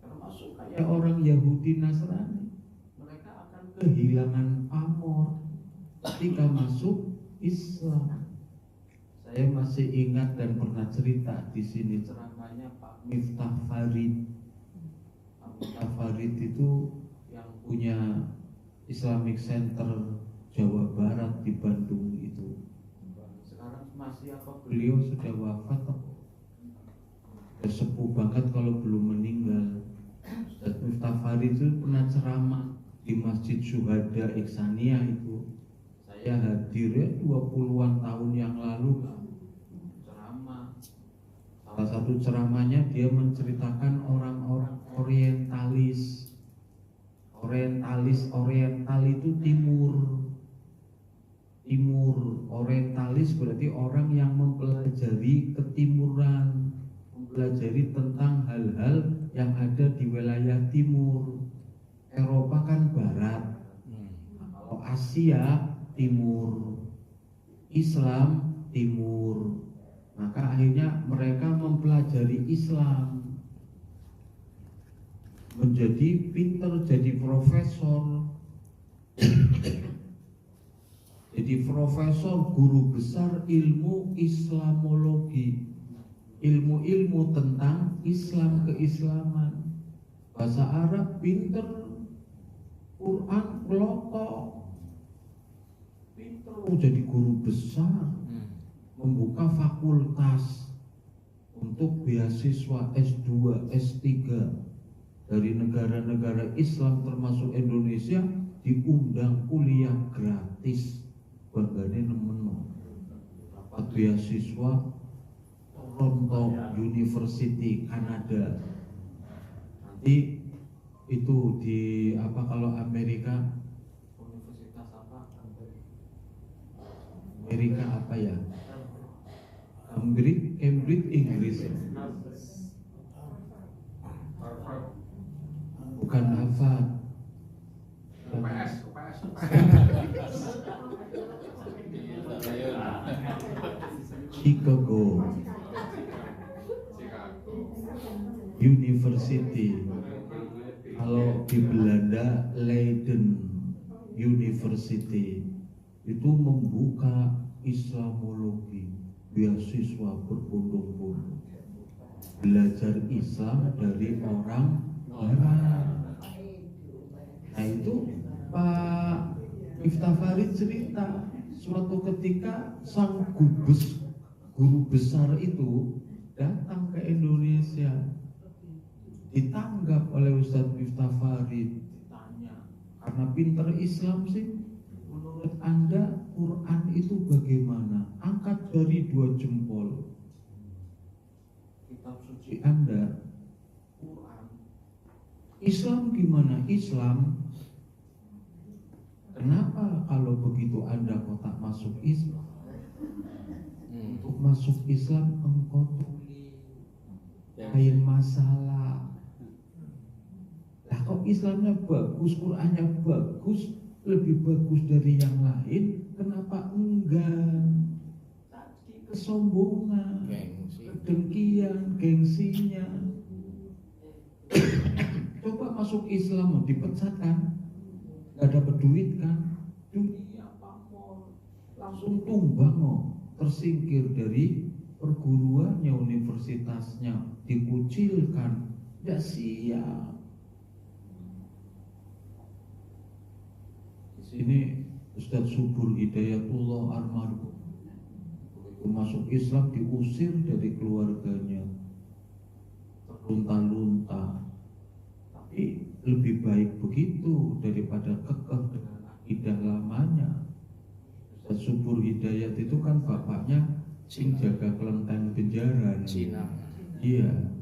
Termasuk kayak orang Yahudi Nasrani, mereka akan kehilangan pamor ketika masuk Islam. Saya masih ingat dan pernah cerita di sini ceramahnya Pak Miftah Farid. Pak Miftah Farid itu yang punya Islamic Center Jawa Barat di Bandung itu. Sekarang masih apa? Beliau sudah wafat atau sudah sepuh banget kalau belum meninggal. Ustaz Miftah Farid itu pernah ceramah di Masjid Syuhada Ihsaniyah itu. Saya hadir ya 20-an tahun yang lalu ceramah. Salah satu ceramahnya dia menceritakan orang-orang orientalis. Oriental itu timur. Orientalis berarti orang yang mempelajari ketimuran, mempelajari tentang hal-hal yang ada di wilayah timur. Eropa kan barat. Kalau Asia timur, Islam timur. Maka akhirnya mereka mempelajari Islam, menjadi pinter, jadi profesor. Jadi profesor, guru besar ilmu Islamologi, ilmu-ilmu tentang Islam, keislaman. Bahasa Arab pinter, Quran kelotok, pinter, jadi guru besar, membuka fakultas untuk beasiswa S2, S3 dari negara-negara Islam termasuk Indonesia, diundang kuliah gratis. Banggane nemen dapat beasiswa Toronto University Kanada. Nanti itu di apa kalau Amerika, universitas apa? Amerika apa ya? Cambridge Inggris. Bukan Harvard. Chicago University. Kalau di Belanda Leiden University itu membuka Islamologi, beasiswa berbondong-bondong, belajar Islam dari orang Barat. Nah itu Pak Miftah Farid cerita, suatu ketika sang guru besar itu datang ke Indonesia, ditanggap oleh Ustadz Miftah Farid, ditanya, karena pinter Islam sih, menurut Anda Quran itu bagaimana? Angkat jari 2 jempol. Kitab suci Anda, Quran. Islam gimana? Islam. Kenapa kalau begitu Anda kok tak masuk Islam? Untuk masuk Islam engkau tulis lain masalah. Islamnya bagus, Qurannya bagus, lebih bagus dari yang lain, kenapa enggak? Tadi kesombongan, kedengkian, gengsinya. Coba masuk Islam mau dipecat kan, nggak dapat duit kan, dunia pamor, langsung tumbang tersingkir dari perguruannya, universitasnya, dikucilkan, tidak siap. Ini Ustadz Subur Hidayatullah almarhum masuk Islam diusir dari keluarganya, terlunta-lunta. Tapi lebih baik begitu daripada kekeh dengan akidah lamanya. Ustadz Subur Hidayat itu kan bapaknya sing jaga kelenteng penjara Cina. Iya,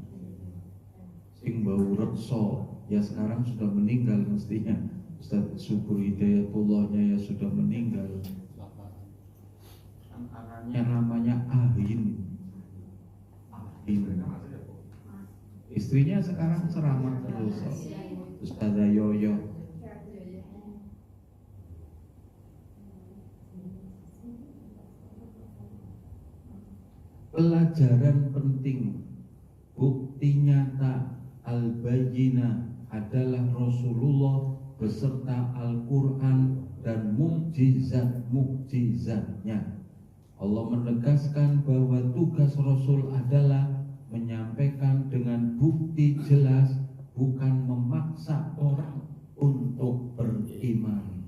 sing bau rekso, ya sekarang sudah meninggal mestinya. Ustadz Subur Hidayatullahnya ya sudah meninggal. Anaknya namanya Ahin. Istrinya sekarang ceramah terus, Ustazah Yoyo. Pelajaran penting, bukti nyata al-bayyinah adalah Rasulullah beserta Al-Quran dan mukjizat-mukjizatnya. Allah menegaskan bahwa tugas Rasul adalah menyampaikan dengan bukti jelas, bukan memaksa orang untuk beriman.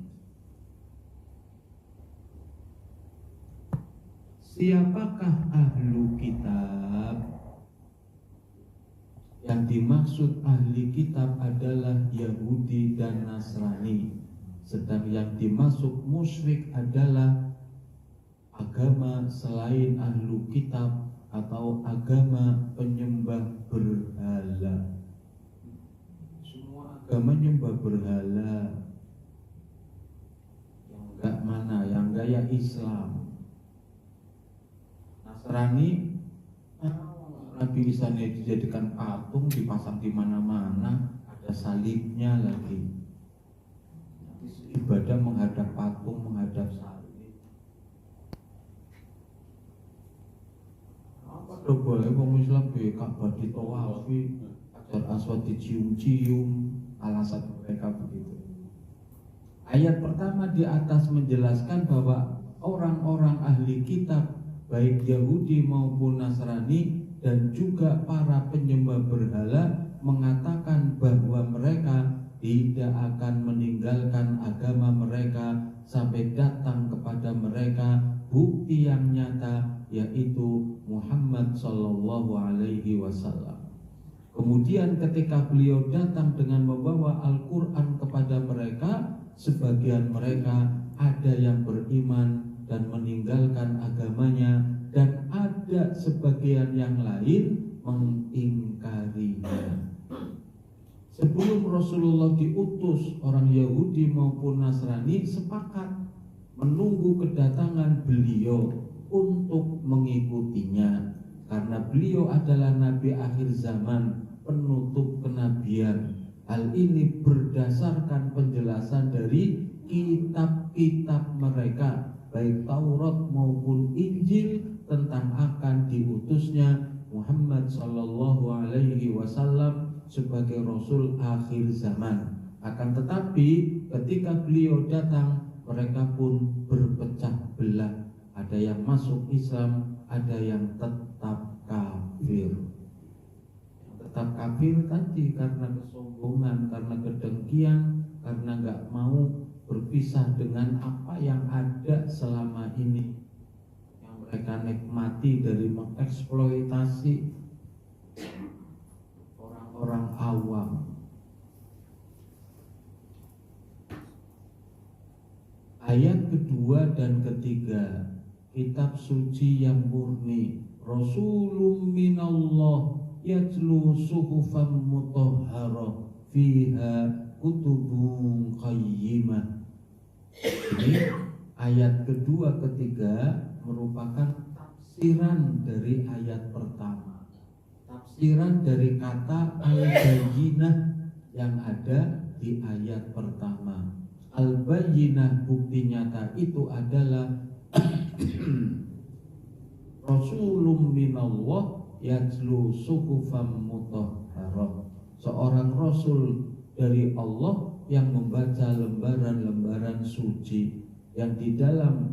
Siapakah ahlu kitab? Yang dimaksud ahli kitab adalah Yahudi dan Nasrani, sedang yang dimaksud musyrik adalah agama selain ahlu kitab atau agama penyembah berhala. Semua agama menyembah berhala. Yang enggak mana? Yang gaya Islam. Nasrani, Nabi Isa dijadikan patung, dipasang di mana-mana, ada salibnya lagi. Ibadah menghadap patung, menghadap salib. Apa coba wong Islam be Ka'bah ditawafi, Hajar Aswad dicium-cium, alasan mereka begitu. Ayat pertama di atas menjelaskan bahwa orang-orang ahli kitab, baik Yahudi maupun Nasrani dan juga para penyembah berhala, mengatakan bahwa mereka tidak akan meninggalkan agama mereka sampai datang kepada mereka bukti yang nyata, yaitu Muhammad Sallallahu Alaihi Wasallam. Kemudian ketika beliau datang dengan membawa Al-Quran kepada mereka, sebagian mereka ada yang beriman dan meninggalkan agamanya, dan ada sebagian yang lain mengingkarinya. Sebelum Rasulullah diutus, orang Yahudi maupun Nasrani sepakat menunggu kedatangan beliau untuk mengikutinya, karena beliau adalah Nabi akhir zaman, penutup kenabian. Hal ini berdasarkan penjelasan dari kitab-kitab mereka, baik Taurat maupun Injil, tentang akan diutusnya Muhammad Sallallahu Alaihi Wasallam sebagai Rasul akhir zaman. Akan tetapi ketika beliau datang, mereka pun berpecah belah. Ada yang masuk Islam, ada yang tetap kafir. Tetap kafir tadi karena kesombongan, karena kedengkian, karena nggak mau berpisah dengan apa yang ada selama ini, yang mereka nikmati dari mengeksploitasi orang-orang awam. Ayat kedua dan ketiga, kitab suci yang murni, Rasulun minallah yatlu suhufan mutahharah fiha kutubun qayyimah. Ini ayat kedua ketiga merupakan tafsiran dari ayat pertama. Tafsiran dari kata al-bayyinah yang ada di ayat pertama. Al-bayyinah, bukti nyata itu adalah Rasulun minallah yatlu suhufam mutahharah, seorang rasul dari Allah yang membaca lembaran-lembaran suci, yang di dalam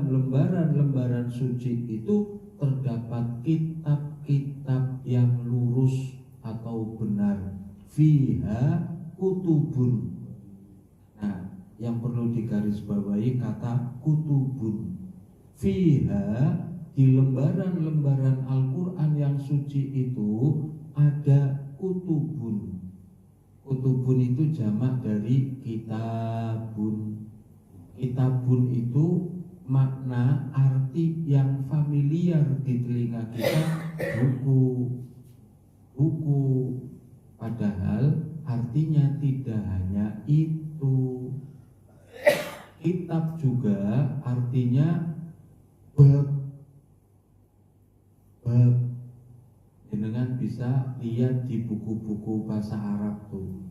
lembaran-lembaran suci itu terdapat kitab-kitab yang lurus atau benar. Fiha kutubun. Nah, yang perlu digarisbawahi kata kutubun. Fiha, di lembaran-lembaran Al-Quran yang suci itu ada kutubun. Kutubun itu jamak dari kitabun. Kitabun itu makna arti yang familiar di telinga kita, buku. Padahal artinya tidak hanya itu. Kitab juga artinya bab. Jenengan bisa lihat di buku-buku bahasa Arab tuh,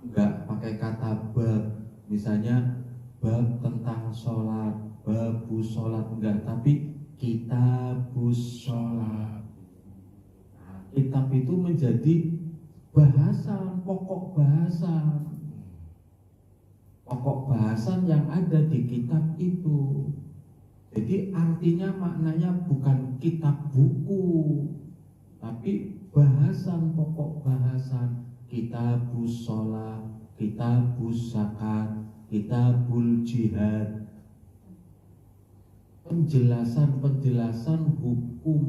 enggak pakai kata bab. Misalnya bab tentang sholat, babus sholat, enggak, tapi kitabus sholat. Nah, kitab itu menjadi bahasan, pokok bahasan yang ada di kitab itu. Jadi artinya maknanya bukan kitab buku, tapi bahasan, pokok bahasan. Kitabus sholat, kitabus zakat, kitabul jihad. Penjelasan hukum,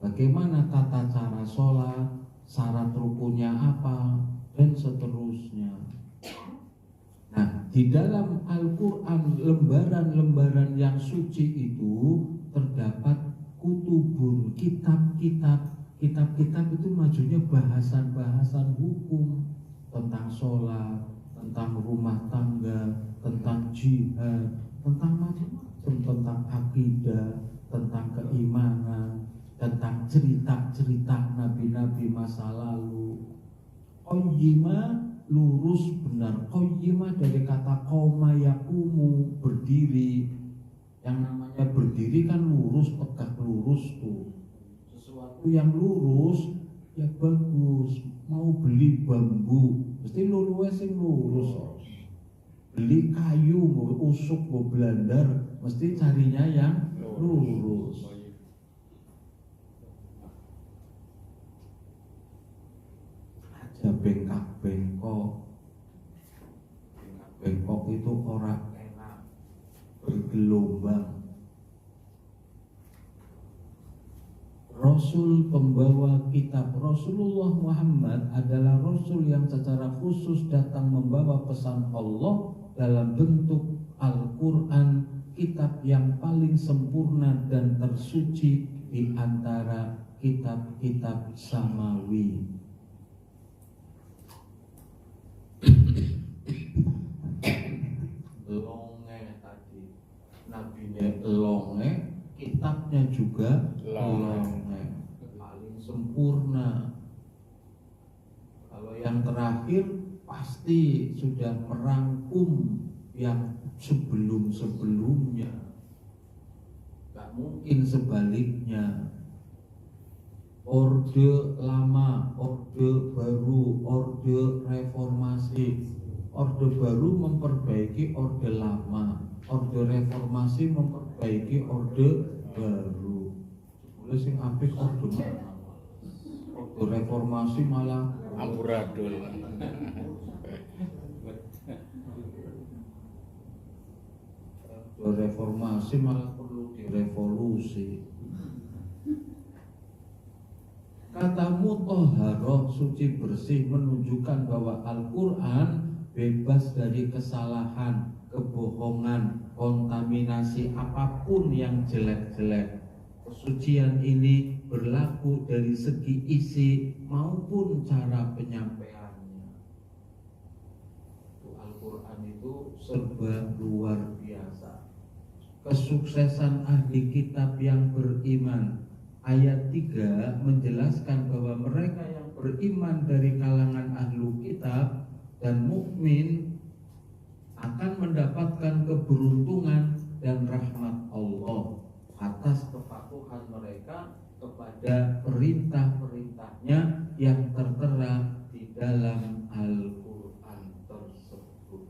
bagaimana tata cara sholat, syarat rukunnya apa, dan seterusnya. Nah, di dalam Al-Quran, lembaran-lembaran yang suci itu terdapat kutubun, kitab-kitab. Kitab-kitab itu maksudnya bahasan-bahasan hukum tentang sholat, tentang rumah tangga, tentang jihad, tentang macam-macam, tentang akidah, tentang keimanan, tentang cerita-cerita nabi-nabi masa lalu. Qayyimah, lurus, benar. Qayyimah dari kata qoma yaqumu, berdiri. Yang namanya berdiri kan lurus, tegak lurus tuh. Sesuatu yang lurus ya bagus. Mau beli bambu mesti lurus sing lurus. Beli kayu, mau usuk, mau belandar, mesti carinya yang lurus. Aja bengkok itu orang enak, bergelombang. Rasul pembawa kitab Rasulullah Muhammad adalah Rasul yang secara khusus datang membawa pesan Allah dalam bentuk Al-Quran, kitab yang paling sempurna dan tersuci di antara kitab-kitab samawi. Longe tadi, nabinya longe, kitabnya juga longe, paling sempurna. Kalau yang terakhir pasti sudah merangkum yang sebelum-sebelumnya. Gak mungkin sebaliknya. Orde lama, orde baru, orde reformasi. Orde baru memperbaiki orde lama, orde reformasi memperbaiki orde baru. Boleh sing apik orde lama, orde reformasi malah amburadul. Orde reformasi malah perlu direvolusi. Kata mutahharah, suci bersih, menunjukkan bahwa Al-Quran bebas dari kesalahan, kebohongan, kontaminasi apapun yang jelek-jelek. Kesucian ini berlaku dari segi isi maupun cara penyampaiannya. Al-Quran itu serba luar biasa. Kesuksesan ahli kitab yang beriman ayat 3 menjelaskan bahwa mereka yang beriman dari kalangan ahlu kitab dan mukmin akan mendapatkan keberuntungan dan rahmat Allah atas kepatuhan mereka kepada perintah-perintahnya yang tertera di dalam Al-Quran tersebut.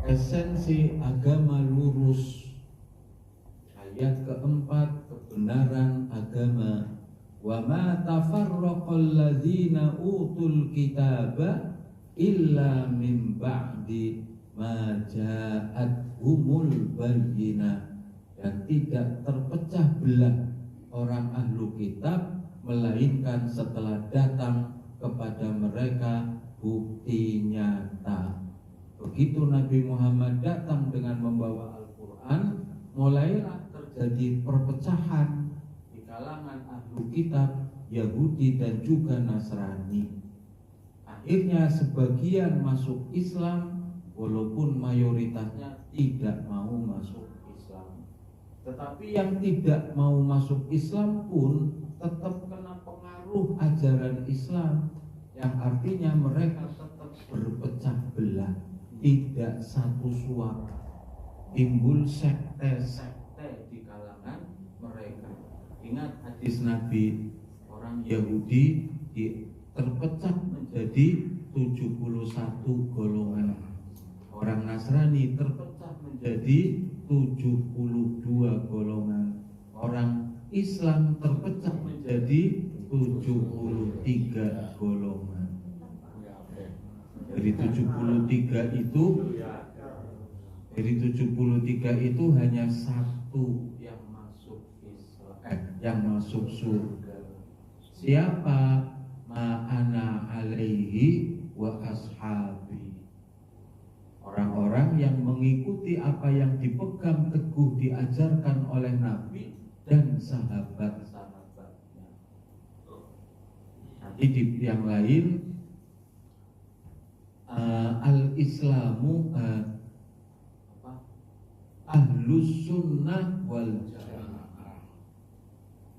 Esensi agama lurus. Ayat keempat, kebenaran agama. Wa ma tafarraqal ladzina utul kitaba illa min ba'di ma ja'athumul bayyinah, dan tidak terpecah belah orang ahlu kitab melainkan setelah datang kepada mereka bukti nyata. Begitu Nabi Muhammad datang dengan membawa Al-Quran, mulailah terjadi perpecahan di kalangan ahlu kitab Yahudi dan juga Nasrani. Akhirnya sebagian masuk Islam walaupun mayoritasnya tidak mau masuk Islam. Tetapi yang tidak mau masuk Islam pun tetap kena pengaruh ajaran Islam, yang artinya mereka tetap berpecah belah, tidak satu suara, timbul sekte-sekte di kalangan mereka. Ingat hadis Nabi, orang Yahudi terpecah menjadi 71 golongan, orang Nasrani terpecah menjadi 72 golongan, orang Islam terpecah menjadi 73 golongan. Dari 73 itu, hanya satu yang masuk Islam, yang masuk surga. Siapa? Ma'ana alaihi wa ashabi. Orang-orang yang mengikuti apa yang dipegang teguh diajarkan oleh Nabi dan sahabat-sahabatnya. Nanti di yang lain, al-Islamu ahlus sunnah wal jamaah.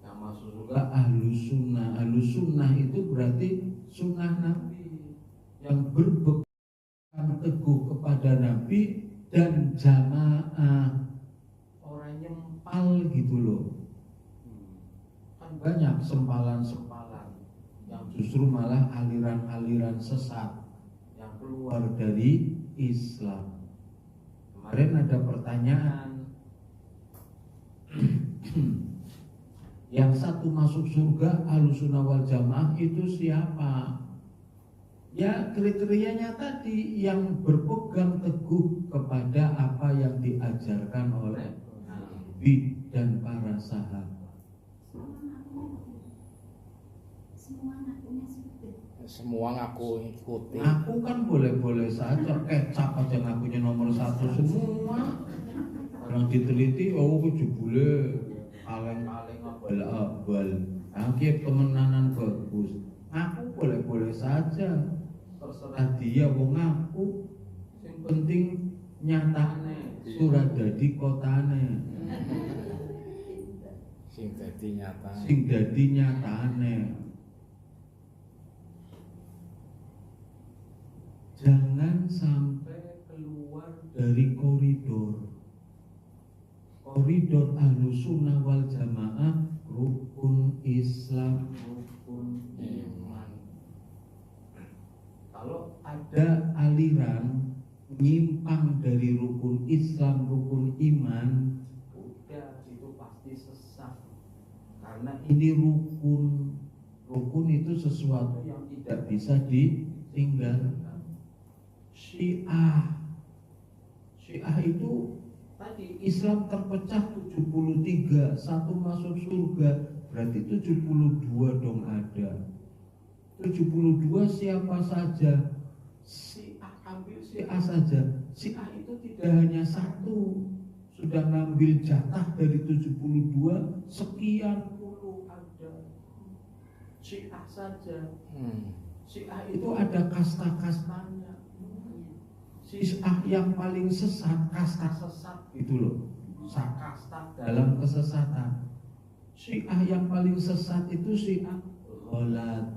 Yang maksud juga ahlus sunnah. Ahlus sunnah itu berarti sunnah Nabi yang berpegang teguh kepada Nabi dan jamaah, orang nyempal gitu loh. Kan banyak sempalan-sempalan yang justru malah aliran-aliran sesat yang keluar dari Islam. Kemarin ada pertanyaan, yang satu masuk surga Ahlussunnah wal Jamaah itu siapa? Ya kriterianya tadi, yang berpegang teguh kepada apa yang diajarkan oleh Nabi dan para sahabat. Semua ngaku ikuti. Aku kan boleh-boleh saja, kecap aja ngakunya nomor 1 semua. Orang diteliti, oh jebule paling abal-abal. Akhir kemenanan bagus. Aku boleh-boleh saja, terserah dia wong ngaku. Yang penting nyatane, surat dadi kotane. Sing dadi nyatane. Jangan sampai keluar dari koridor Ahlussunnah wal Jamaah, rukun Islam, rukun iman. Kalau ada aliran nyimpang dari rukun Islam, rukun iman, udah itu pasti sesat. Karena ini rukun itu sesuatu yang tidak bisa ditinggalkan. Syiah itu tadi Islam terpecah 73, satu masuk surga, berarti 72 dong ada. 72 siapa saja? Ambil Syiah saja. Syiah itu tidak hanya satu, sudah ngambil jatah dari 72, sekian puluh ada. Syiah saja. Syiah itu ada kasta-kastanya. Syiah yang paling sesat, kasta sesat gitu loh, kasta dalam kesesatan. Syiah yang paling sesat itu Syiah Ghalat.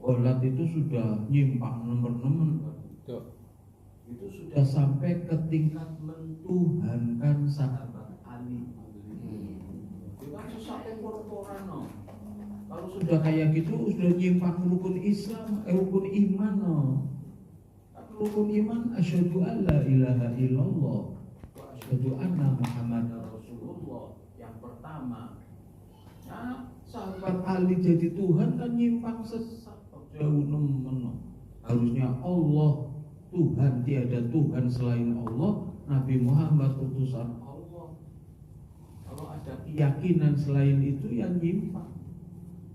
Ghalat itu sudah nyimpang nemen-nemen. Itu sudah sampai ke tingkat mentuhankan sahabat Ali. Itu kan sesat korporan, no. Kalau sudah kayak gitu sudah nyimpang rukun Islam, rukun iman, no. Rukun iman asyhadu an la ilaha illallah wa asyhadu anna Muhammadar Rasulullah yang pertama. Nah, sahabat Ali jadi Tuhan kan nyimpang sesat jauh nemen. Harusnya Allah Tuhan, tiada Tuhan selain Allah, Nabi Muhammad utusan Allah. Kalau ada keyakinan selain itu yang nyimpang.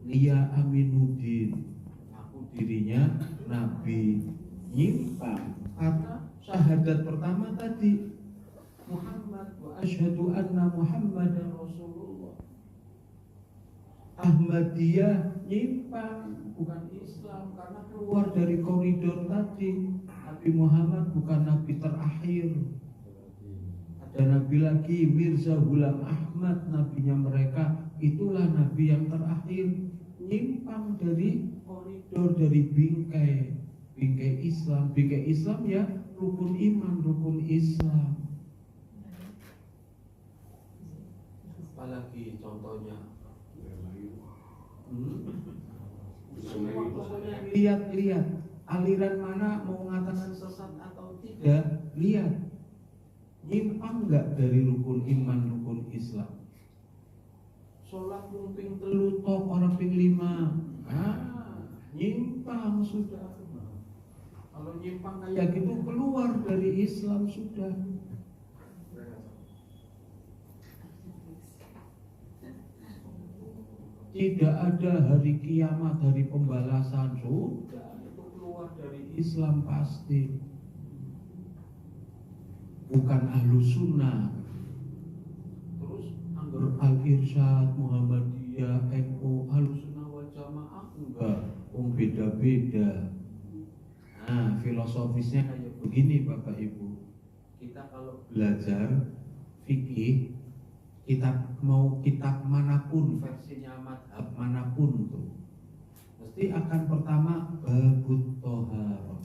Lia Aminuddin aku dirinya Nabi, nyimpang karena syahadat pertama tadi Muhammad wa asyhadu anna Muhammadan Rasulullah. Ahmadiyah nyimpang, bukan Islam karena keluar dari koridor tadi. Nabi Muhammad bukan nabi terakhir. Ada nabi lagi, Mirza Ghulam Ahmad, nabinya mereka, itulah nabi yang terakhir. Nyimpang dari koridor, dari bingkai Islam. Bingkai Islam ya rukun iman, rukun Islam. Apalagi contohnya? Lihat aliran mana mau mengatakan sesat atau tidak, lihat nyimpang nggak dari rukun iman, rukun Islam. Sholat ping telu tok orang ping 5, nyimpang sudah. Kalau nyimpang kayak gitu keluar dari Islam sudah. Tidak ada hari kiamat, hari pembalasan, sudah itu keluar dari Islam pasti. Bukan ahlu sunnah. Terus anggur al-irsyad, Muhammadiyah, NU, ahlu sunnah wal jamaah enggak, beda-beda. Nah, filosofisnya kayak begini Bapak Ibu. Kita kalau belajar fikih, kitab manapun, versinya madhab manapun tuh, mesti akan pertama babut toharoh,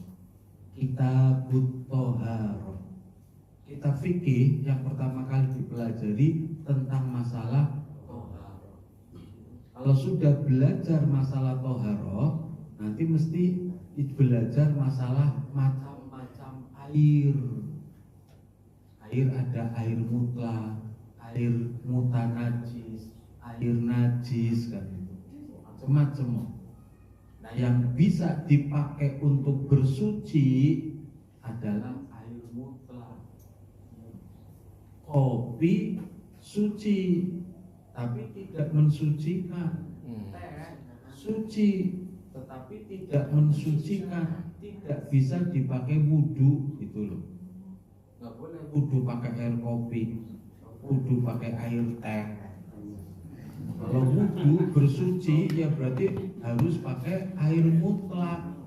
kitabut toharoh. Kitab fikih yang pertama kali dipelajari tentang masalah toharoh. Kalau sudah belajar masalah toharoh, nanti mesti belajar masalah macam-macam air. Air ada air mutlak, air mutanajis, air najis kan itu, macam-macam. Nah, yang bisa dipakai untuk bersuci adalah air mutlak. Kopi suci, tapi tidak mensucikan. Teh suci, tetapi tidak mensucikan. Tidak bisa dipakai wudhu gitu loh. Nggak boleh wudhu pakai air kopi, wudhu pakai air teh. Kalau wudhu bersuci ya berarti harus pakai air mutlak.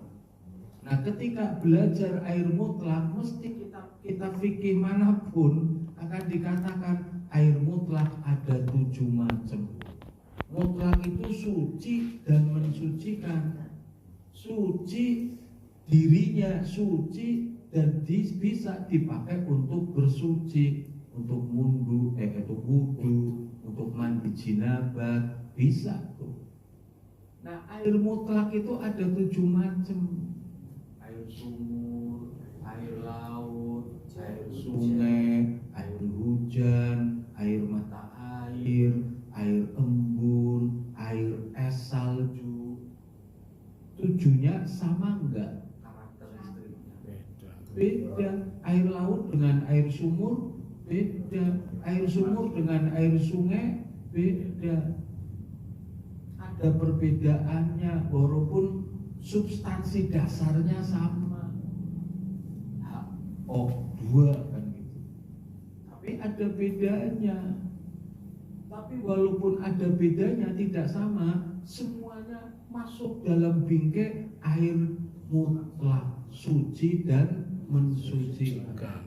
Nah, ketika belajar air mutlak, mesti kita fikih manapun akan dikatakan air mutlak ada 7 macam. Mutlak itu suci dan mensucikan. Suci dirinya, suci dan bisa dipakai untuk bersuci, untuk wudhu, untuk mandi jinabat, bisa tuh. Nah, air mutlak itu ada 7 macam. Air sumur, air laut, air sungai, air hujan, air mata air, air embun, air es salju. 7-nya sama enggak karakteristiknya? Beda. Air laut dengan air sumur beda. Air sumur dengan air sungai beda. Ada perbedaannya walaupun substansi dasarnya sama. HO2 kan gitu. Tapi ada bedanya. Tapi walaupun ada bedanya tidak sama, semuanya masuk dalam bingkai air mutlak, suci dan mensucikan.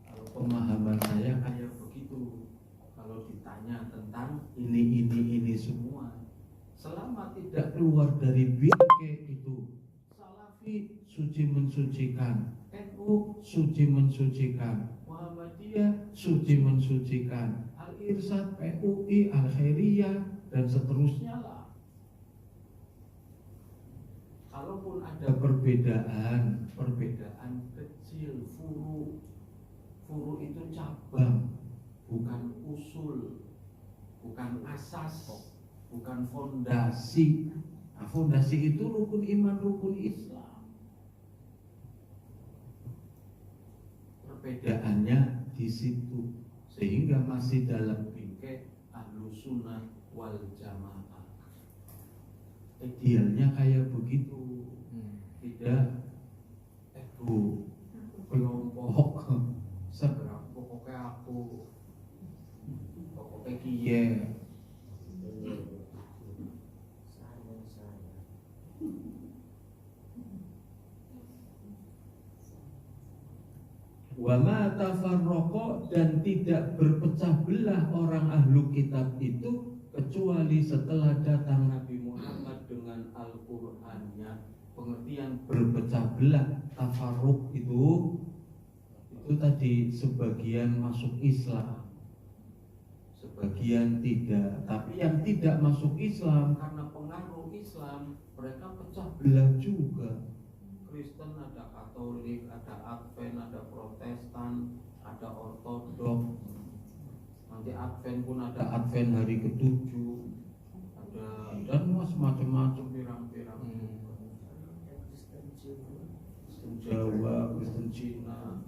Kalau pemahaman saya kayak begitu. Kalau ditanya tentang ini semua, selama tidak keluar dari bingkai itu, Salafi suci mensucikan, NU suci mensucikan, Muhammadiyah suci mensucikan, Al-Irsyad, PUI, Al-Khairiyah, dan seterusnya lah. Kalaupun ada perbedaan kecil, furu itu cabang, bukan usul, bukan asas, bukan fondasi. Nah, fondasi itu rukun iman, rukun Islam. Perbedaannya di situ, sehingga masih dalam bingkai Ahlus Sunnah wal Jamaah. Idealnya kayak begitu, tidak kelompok seberang pokoknya aku pokoknya kiye. Wa ma tafarraqa, dan tidak berpecah belah orang ahlu kitab itu kecuali setelah datang Nabi Muhammad dengan Al-Qur'annya. Pengertian berpecah belah, tafarruq itu tadi sebagian masuk Islam, sebagian tidak. Tapi yang tidak masuk Islam karena pengaruh Islam, mereka pecah belah juga. Kristen ada Katolik, ada Advent, ada Protestan, ada Ortodok. Nanti Advent pun ada Advent hari ke-7, ada dan macam-macam pirang-pirang. Kristen Jawa, Kristen Cina.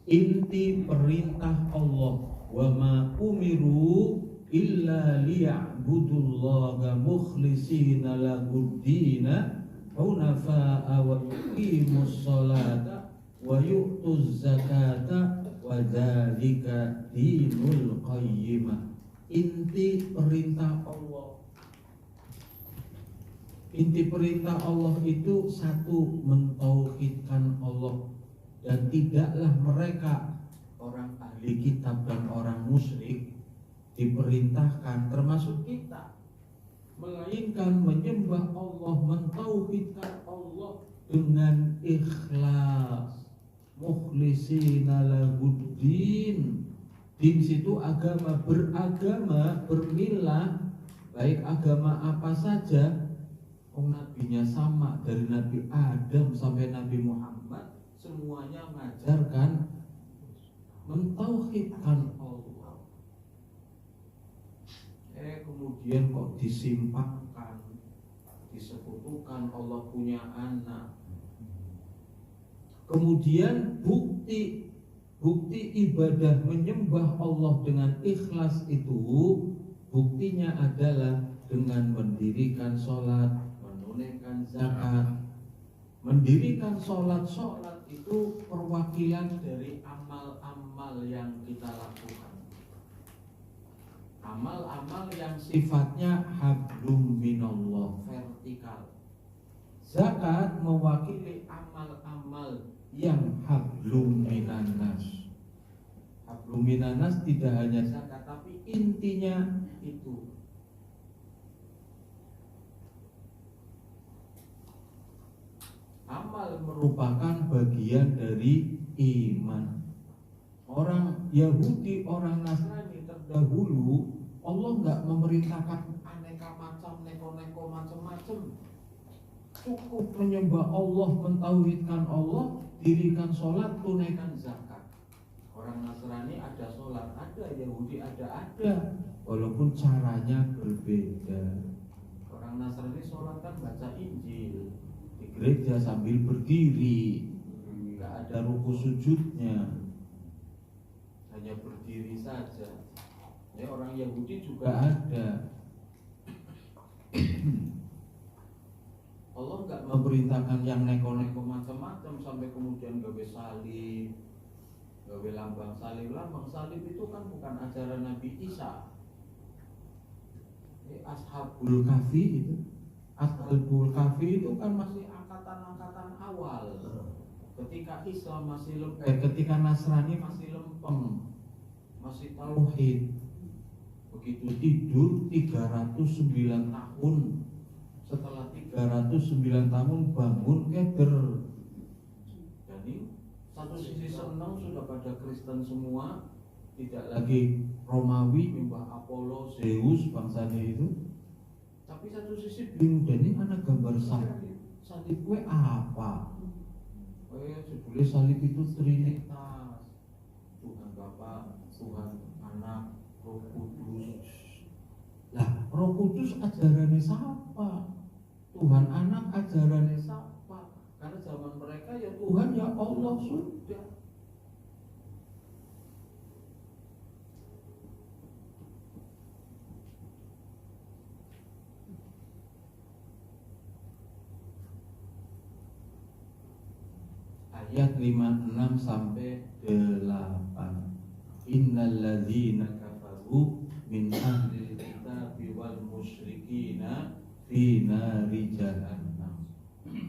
Inti perintah Allah, wa ma umiru illa liya'budullaha mukhlishina lahuddina hunafa'a wa yuqimus sholata wa yu'tuz zakata wa dzalika dinul qayyimah. Inti perintah Allah, inti perintah Allah itu satu, mentauhidkan Allah. Dan tidaklah mereka orang ahli kitab dan orang musyrik diperintahkan, termasuk kita, melainkan menyembah Allah, mentauhidkan Allah dengan ikhlas, mukhlishina lahuddin. Din situ agama, beragama, bermilah, baik agama apa saja. Nabinya sama, dari Nabi Adam sampai Nabi Muhammad, semuanya mengajarkan mentauhidkan Allah. Kemudian kok disimpangkan, disekutukan Allah punya anak. Kemudian bukti ibadah menyembah Allah dengan ikhlas itu, buktinya adalah dengan mendirikan sholat, menunaikan zakat. Mendirikan sholat itu perwakilan dari amal-amal yang kita lakukan, amal-amal yang sifatnya hablum minallah, vertikal. Zakat mewakili amal-amal yang hablum minanas. Hablum minanas tidak hanya zakat, tapi intinya itu. Amal merupakan bagian dari iman. Orang Yahudi, orang Nasrani terdahulu, Allah nggak memerintahkan aneka macam, neko-neko macam-macam. Cukup menyembah Allah, mentauhidkan Allah, dirikan sholat, tunaikan zakat. Orang Nasrani ada sholat, ada, Yahudi ada. Walaupun caranya berbeda. Orang Nasrani sholat kan baca Injil di gereja sambil berdiri, nggak ada ruku sujudnya, hanya berdiri saja. Orang Yahudi juga ada. Allah nggak memerintahkan yang neko-neko macam-macam sampai kemudian gawe salib, gawe lambang salib itu kan bukan ajaran Nabi Isa. Ashabul Kahfi itu, Ashabul Kahfi itu kan masih angkatan-angkatan awal. Ketika Islam ketika Nasrani masih lempeng, masih tauhid. Begitu tidur 309 tahun. Setelah 309 tahun bangun keder. Jadi satu sisi senang sudah pada Kristen semua, tidak lagi Romawi nyembah Apollo, Zeus bangsanya itu. Tapi satu sisi bingung, jadi ada gambar salib. Salib gue apa? Sebetulnya salib itu Trinitas, Tuhan Bapa, Tuhan Anak, Roh Kudus. Lah, Roh Kudus ajarannya siapa? Tuhan Anak ajarannya siapa? Karena zaman mereka ya Tuhan ya Allah sudah. Ayat 56 sampai 8. Innal ladzina kafaru min ahli kitabi wal musyrikina fi nari jahannam.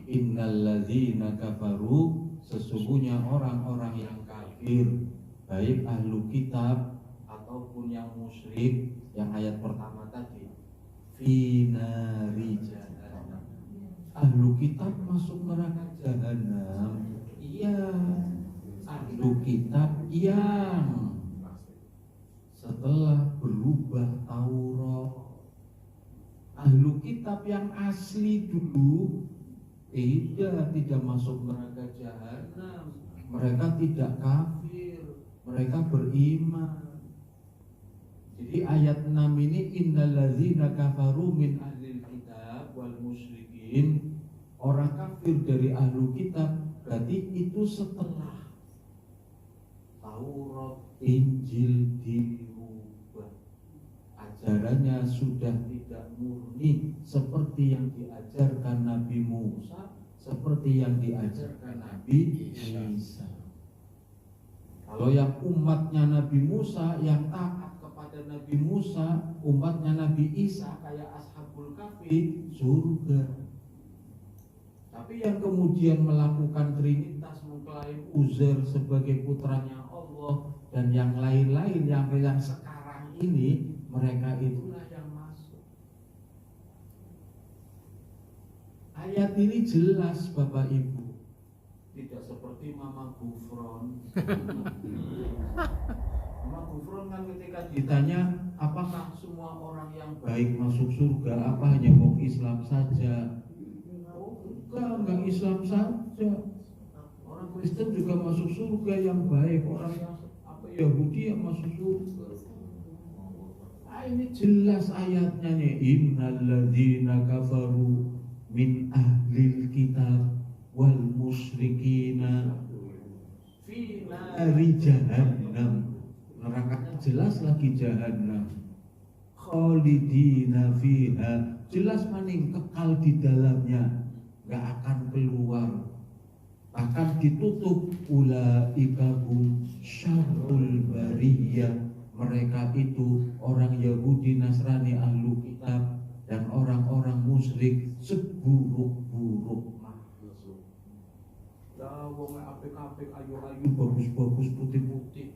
Innal ladzina kafaru, sesungguhnya orang-orang yang kafir, baik ahlu kitab ataupun yang musyrik, yang ayat pertama tadi, fi nari jahannam. Ahlu kitab masuk neraka jahanam. Iya, ahlu kitab yang setelah berubah Taurat. Ahlu kitab yang asli dulu tidak masuk neraka jahanam. Mereka tidak kafir, mereka beriman. Jadi ayat 6 ini innalladzina kafaru min ahlil kitab wal musyrikin, orang kafir dari ahlu kitab. Berarti itu setelah Taurat, Injil dirubah, ajarannya sudah tidak murni seperti yang diajarkan Nabi Musa, seperti yang diajarkan Nabi Isa. Kalau yang umatnya Nabi Musa, yang taat kepada Nabi Musa, umatnya Nabi Isa kayak Ashabul Kahfi, surga. Tapi yang kemudian melakukan Trinitas, mengklaim Uzair sebagai putranya Allah dan yang lain-lain yang sekarang ini, mereka itulah yang masuk. Ayat ini jelas Bapak Ibu, tidak seperti Mama Gufron. Mama Gufron kan ketika ditanya apakah semua orang yang baik masuk surga, apa hanya orang Islam saja? Enggak Islam saja, orang Kristen juga masuk surga yang baik, orang yang Yahudi yang masuk surga. Ini jelas ayatnya nih, innalladzina kafaru min ahlil kitab wal musyrikina fi nari jahannam. Nerakanya jelas lagi jahannam. Khalidina fiha, jelas maning kekal di dalamnya, gak akan keluar, akan ditutup. Ulaika hum syarrul bariyah, mereka itu orang Yahudi, Nasrani, ahlu kitab dan orang-orang musyrik seburuk-buruk makhluk. Ya wong apik-apik, ayu-ayu, bagus-bagus, putih-putih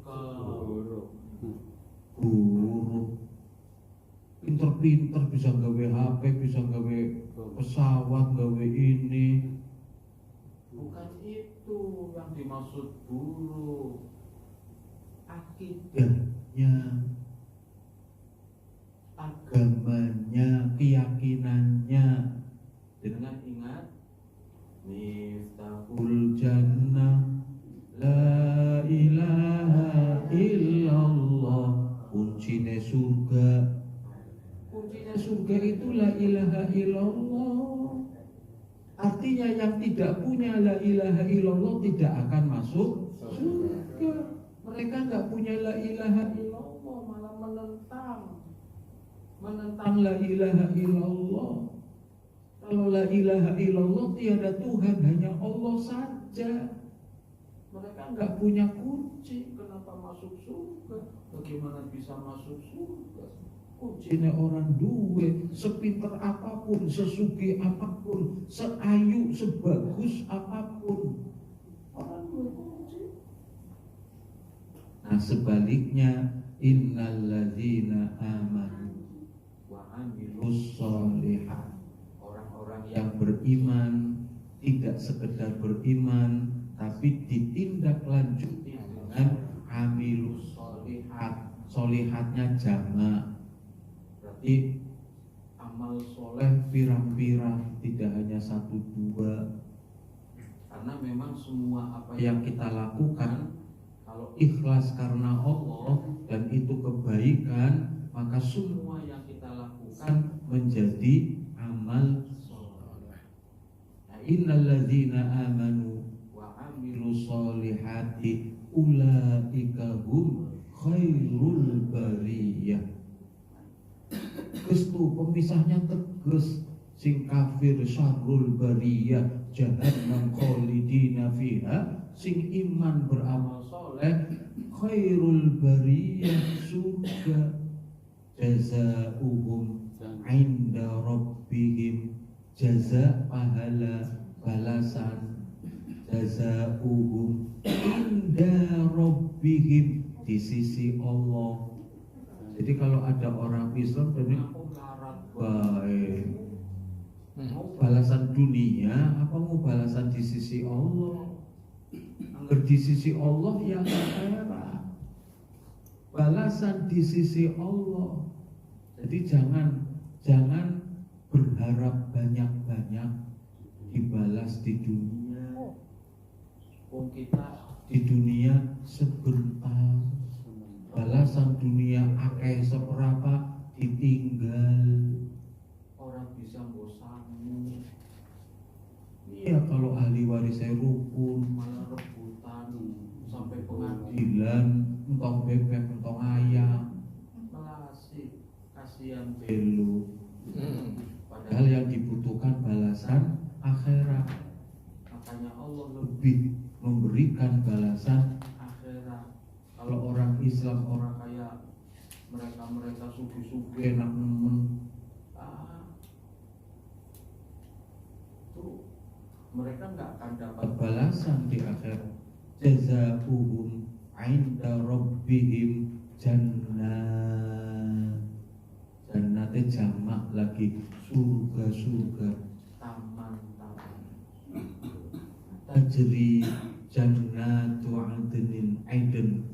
buruk. Pinter-pinter, bisa gawe HP, bisa gawe pesawat, gawe ini. Bukan itu yang dimaksud buruk. Akidahnya, agamanya, keyakinannya. Dengan ingat Miftahul Jannah la ilaha illallah, kuncinya surga. Kuncinya surga itu la ilaha illallah. Artinya yang tidak punya la ilaha illallah tidak akan masuk surga. Mereka nggak punya la ilaha illallah, malah menentang la ilaha illallah. Kalau la ilaha illallah tiada Tuhan, hanya Allah saja. Mereka nggak punya kunci, kenapa masuk surga? Bagaimana bisa masuk surga? Kuncinya orang duwe, sepinter apapun, sesugih apapun, seayu, sebagus apapun, orang duwe kunci. Nah sebaliknya, innalladzina amanu wa amilus sholihat, orang-orang yang beriman tidak sekedar beriman, tapi ditindaklanjuti dengan amilus sholihat. Sholihatnya jamak, berarti amal soleh pirang-pirang, tidak hanya 1-2. Karena memang semua apa yang kita lakukan, kalau ikhlas karena Allah dan itu kebaikan, maka semua yang kita lakukan menjadi amal soleh. Innalladzina amanu wa amilus solihati ulaika hum khairul bariyah. Geus tuh pemisahnya tegas, sing kafir syarrul bariyah jahannam khalidina fiha, sing iman beramal soleh khairul bariyah surga, jazaa'uhum 'inda rabbihim, jaza pahala balasan, jazaa'uhum 'inda rabbihim di sisi Allah. Jadi kalau ada orang Islam dan aku larat baik, mau balasan dunia apa mau balasan di sisi Allah? Angger di sisi Allah yang akhirat, balasan di sisi Allah. Jadi jangan berharap banyak-banyak dibalas di dunia. Wong kita di dunia sebentar, balasan dunia akeh seberapa ditinggal, orang bisa bosanmu. Iya kalau ahli warisnya rukun malah rebutan sampai pengadilan, entong bebek entong ayam, melasih, kasihan belu. Padahal yang dibutuhkan balasan akhirat. Makanya Allah lebih memberikan balasan akhirat. Kalau orang Islam, orang kaya, mereka sugi-sugi enak nemen, tuh mereka nggak akan dapat balasan di akhirat. Jazaa'uhum 'inda rabbihim jannah. Jannate jamak lagi, surga-surga, taman-taman. Tajri jannatu 'adnin, Eden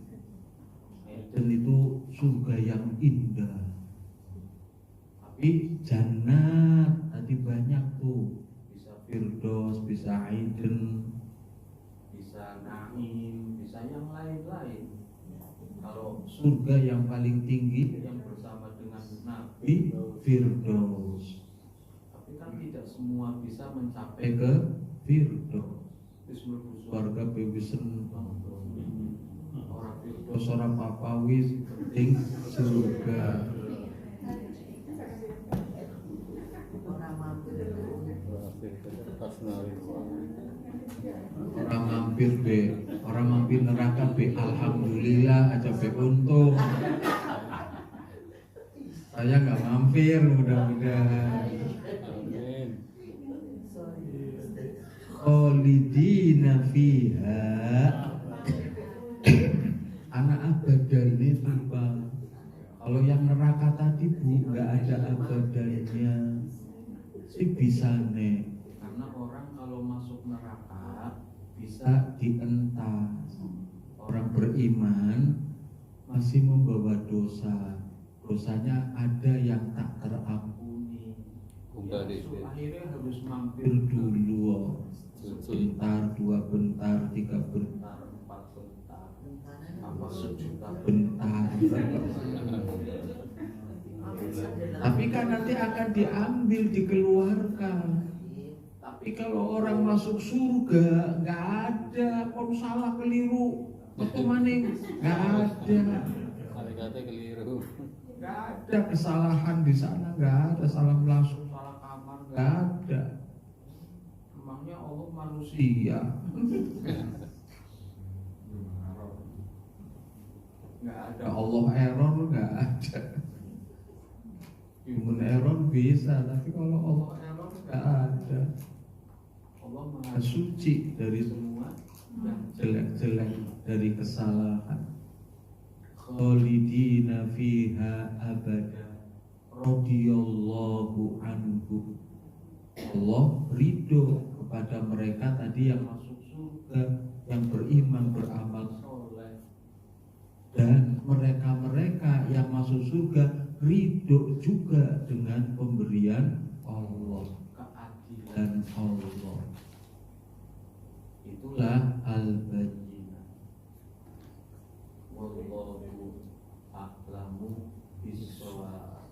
itu surga yang indah. Tapi jannat tadi banyak tuh, bisa firdaus, bisa Eden, bisa naim, bisa yang lain-lain. Kalau surga yang paling tinggi yang bersama dengan Nabi, firdaus. Tapi kan tidak semua bisa mencapai ke firdaus. Warga bewisen orang firdaus, orang papawi penting surga. Orang mampir neraka be alhamdulillah aja be untung. Saya nggak mampir, mudah-mudahan. Khalidina fiha, anak abadannya tuh Bang. Kalau yang neraka tadi Bu nggak ada abadannya, sih bisa nih. Karena orang kalau masuk neraka bisa dientas. Orang beriman masih membawa dosa, dosanya ada yang tak terampuni. Akhirnya harus mampir dulu. Sebentar, 2 bentar, 3 bentar, 4 bentar, apa 1.000.000 bentar. Tapi kan nanti akan diambil, dikeluarkan. Tapi kalau orang masuk surga nggak ada, kalau salah keliru, waktu maning nggak ada. Nggak ada kesalahan di sana, nggak ada salah masuk, salah kamar, nggak ada. Emangnya Allah manusia? nggak ada Allah error, nggak ada. Human error bisa, tapi kalau Allah error nggak ada. Allah maha suci dari semua yang jelek-jelek, dari kesalahan. Khalidina fiha abada radhiyallahu anhu. Allah ridho kepada mereka tadi yang masuk surga, yang beriman, beramal soleh. Dan mereka-mereka yang masuk surga ridho juga dengan pemberian Allah, keadilan Allah. Itulah al-bayyinah. Wallahu a'lamu bis-shawab.